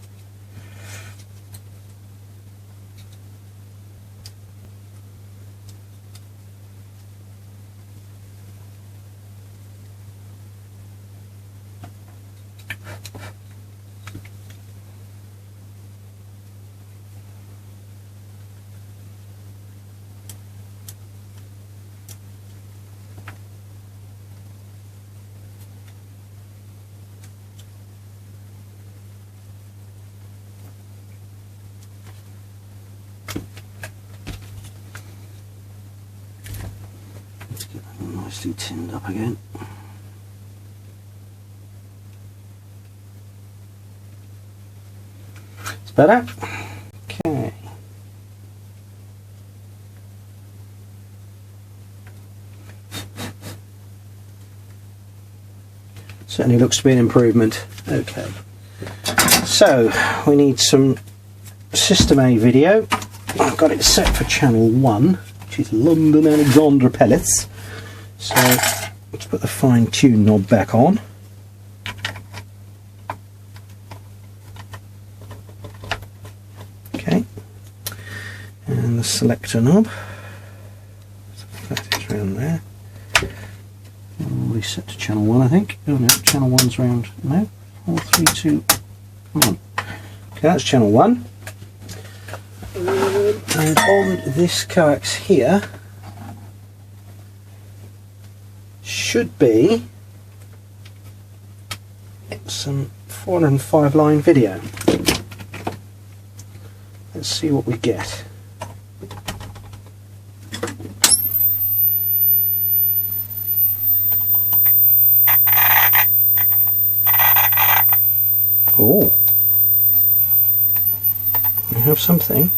Let's get that nicely tinned up again. It's better. Okay. Certainly looks to be an improvement. Okay. So we need some System A video. I've got it set for channel 1, which is London Alexandra Pellets. So let's put the fine tune knob back on. Okay. And the selector knob. So that is round there. Already set to channel 1, I think. Oh no, channel 1's round. No? 4, 3, 2, 1. Okay, that's channel 1. And on this coax here should be some 405 line video. Let's see what we get. Oh, we have something.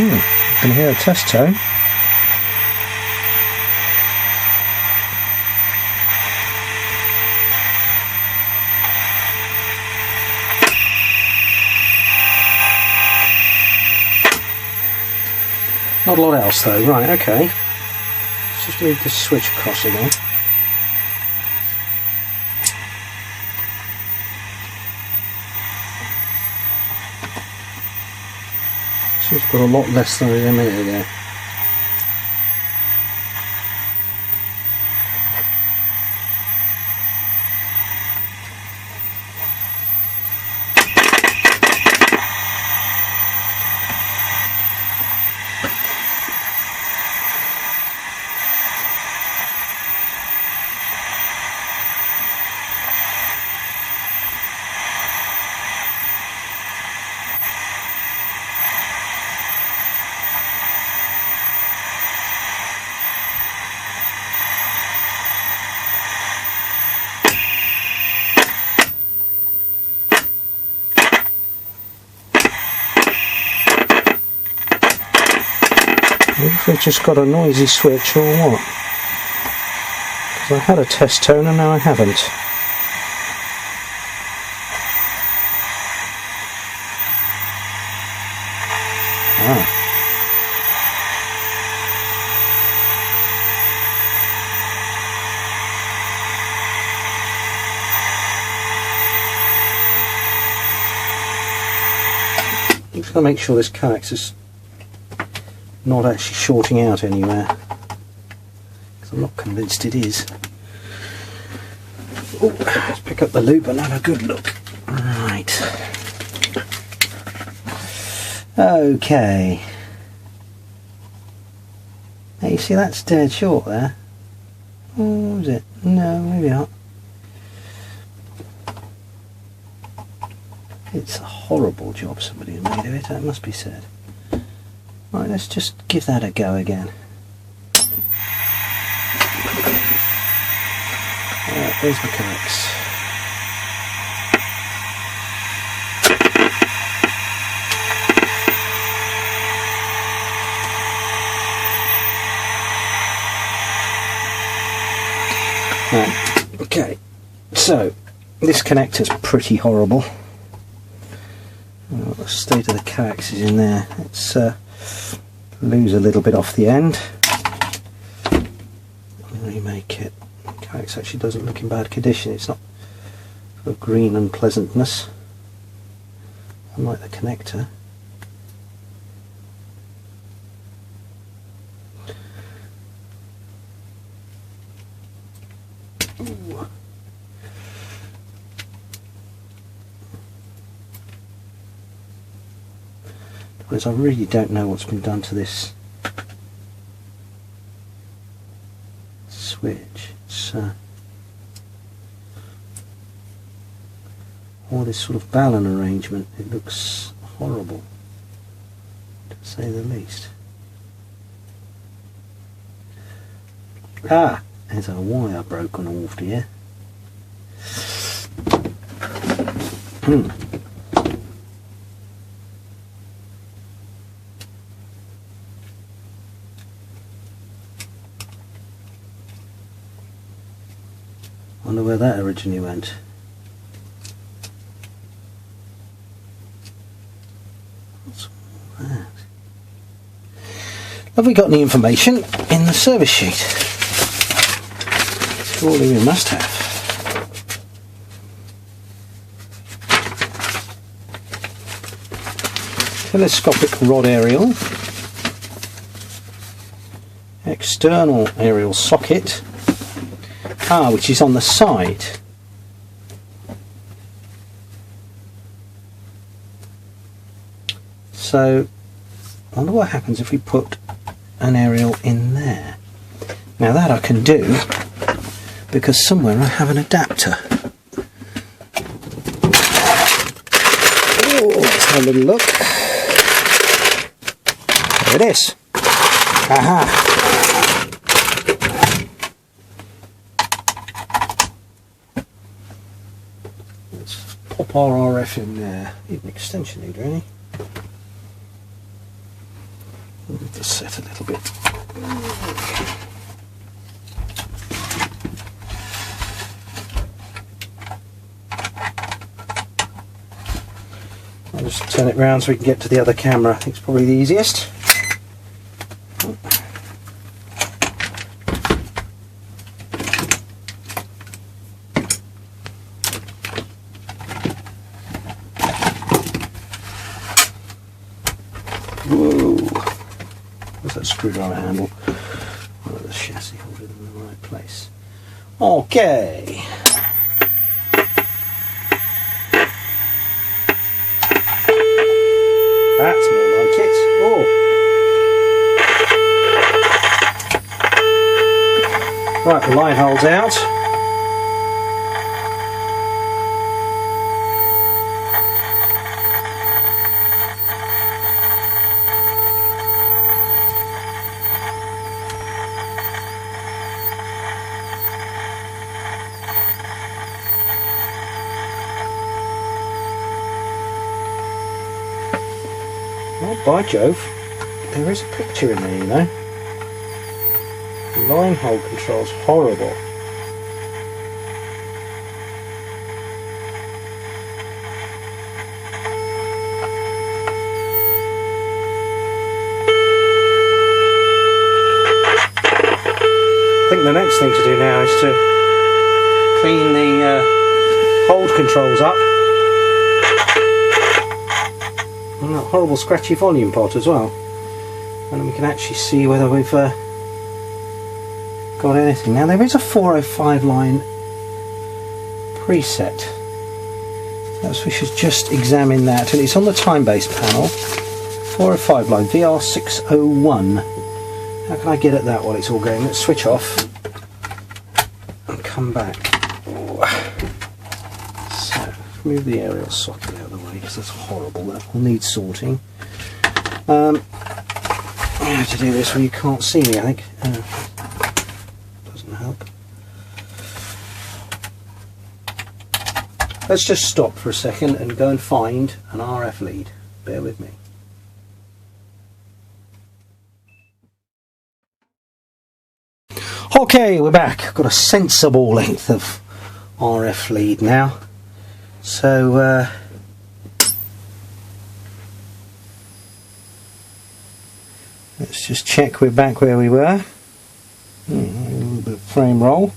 I can hear a test tone. Not a lot else though. Right, okay. Let's just move this switch across again. She's got a lot less than a minute ago. If they've just got a noisy switch or what. Because I had a test tone and now I haven't. Ah. I'm just going to make sure this coax is not actually shorting out anywhere, because I'm not convinced it is. Oh, let's pick up the loop and have a good look. Right. Okay. Now you see that's dead short there. Oh, is it? No, maybe not. It's a horrible job somebody has made of it, that must be said. Right, let's just give that a go again. There's the coax. Right, okay, so this connector's pretty horrible. Well, the state of the coax is in there. It's lose a little bit off the end. Remake it. The coax actually doesn't look in bad condition. It's not sort of green unpleasantness, unlike the connector. Ooh. Because I really don't know what's been done to this switch. It's all this sort of balun arrangement. It looks horrible, to say the least. Ah, there's a wire broken off here. Wonder where that originally went. What's all that? Have we got any information in the service sheet? Surely we must have. Telescopic rod aerial. External aerial socket. Ah, which is on the side. So, I wonder what happens if we put an aerial in there. Now that I can do, because somewhere I have an adapter. Oh, let's have a little look. There it is. Aha! Pop our RF in there. Need an extension lead, really. Move the set a little bit. I'll just turn it round so we can get to the other camera. I think it's probably the easiest. Whoa! Where's that screwdriver handle? Oh, the chassis holder in the right place. Okay. That's more like it. Oh. Right, the line holds out. Oh, by Jove, there is a picture in there, you know. line hold control's horrible. I think the next thing to do now is to clean the hold controls up and that horrible scratchy volume pot as well, and then we can actually see whether we've got anything. Now there is a 405 line preset, perhaps we should just examine that, and it's on the time-based panel. 405 line VR601. How can I get at that while it's all going? Let's switch off and come back. So, move the aerial socket out of the way because that's horrible. That will need sorting. I have to do this when you can't see me, I think. Doesn't help. Let's just stop for a second and go and find an RF lead. Bear with me. Okay, we're back. I've got a sensible length of RF lead now. So, let's just check we're back where we were. A little bit of frame roll.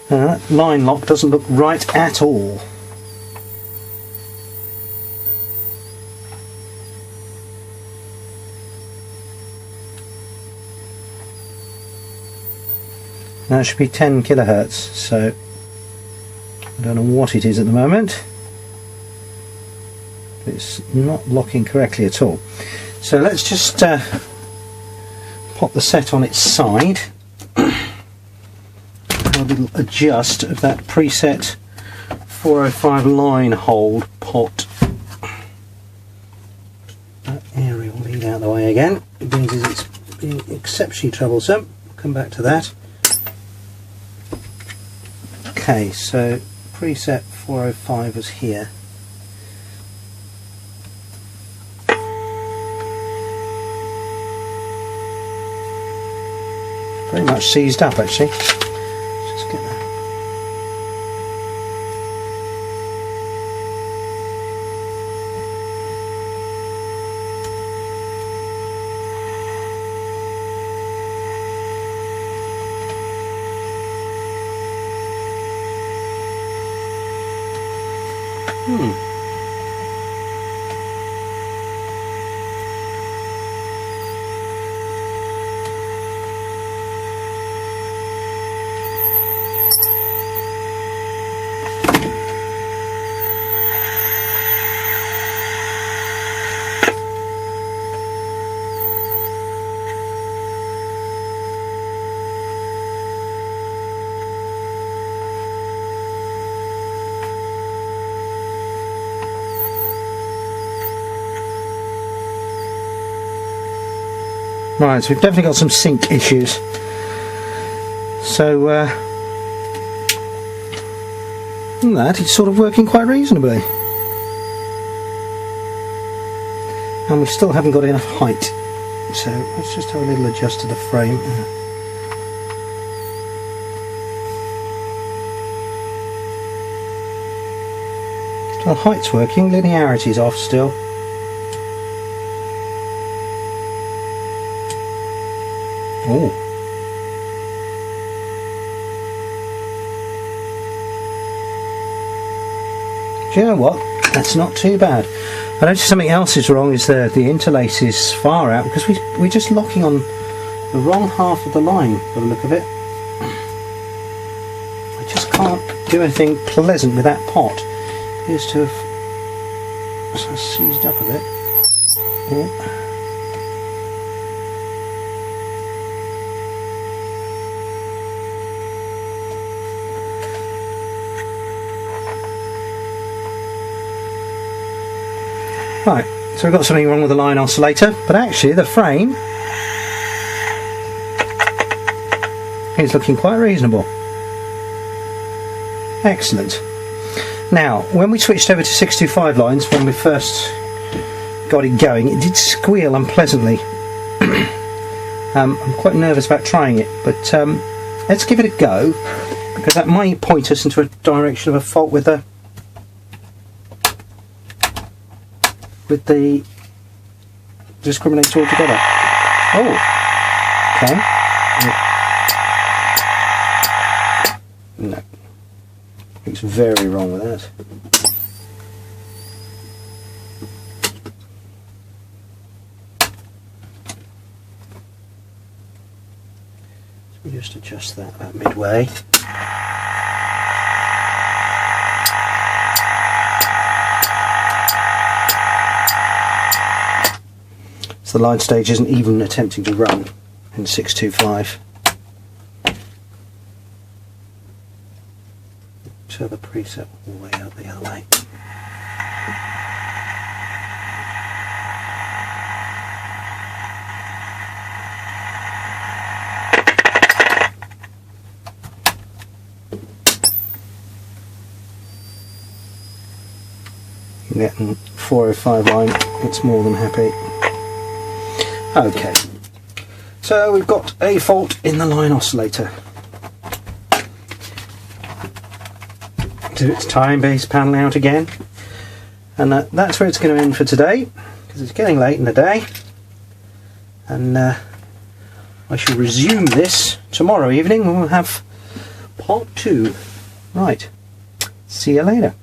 That line lock doesn't look right at all. Now it should be 10 kilohertz, so I don't know what it is at the moment. It's not locking correctly at all. So let's just pop the set on its side. A little adjust of that preset 405 line hold pot. That aerial lead out of the way again. It means it's being exceptionally troublesome. We'll come back to that. Okay, so preset 405 is here. Very much seized up actually. Just get that. Right, so we've definitely got some sync issues. So, that is sort of working quite reasonably. And we still haven't got enough height. So, let's just have a little adjust to the frame. Still height's working, linearity's off still. Oh. Do you know what? That's not too bad. I noticed something else is wrong, is the interlace is far out because we're just locking on the wrong half of the line by the look of it. I just can't do anything pleasant with that pot. It appears to have sort of seized up a bit. Oh. Right, So we've got something wrong with the line oscillator, but actually the frame is looking quite reasonable. Excellent. Now, when we switched over to 625 lines, when we first got it going, it did squeal unpleasantly. I'm quite nervous about trying it, but let's give it a go, because that might point us into a direction of a fault with the discriminator altogether. Oh, okay. No, it's very wrong with that. So we just adjust that about midway. So the line stage isn't even attempting to run in 625. So the preset all the way out the other way. Getting 405 line, it's more than happy. Okay, so we've got a fault in the line oscillator. Do its time-based panel out again, and that's where it's going to end for today, because it's getting late in the day, and I shall resume this tomorrow evening when we'll have part 2. Right, see you later.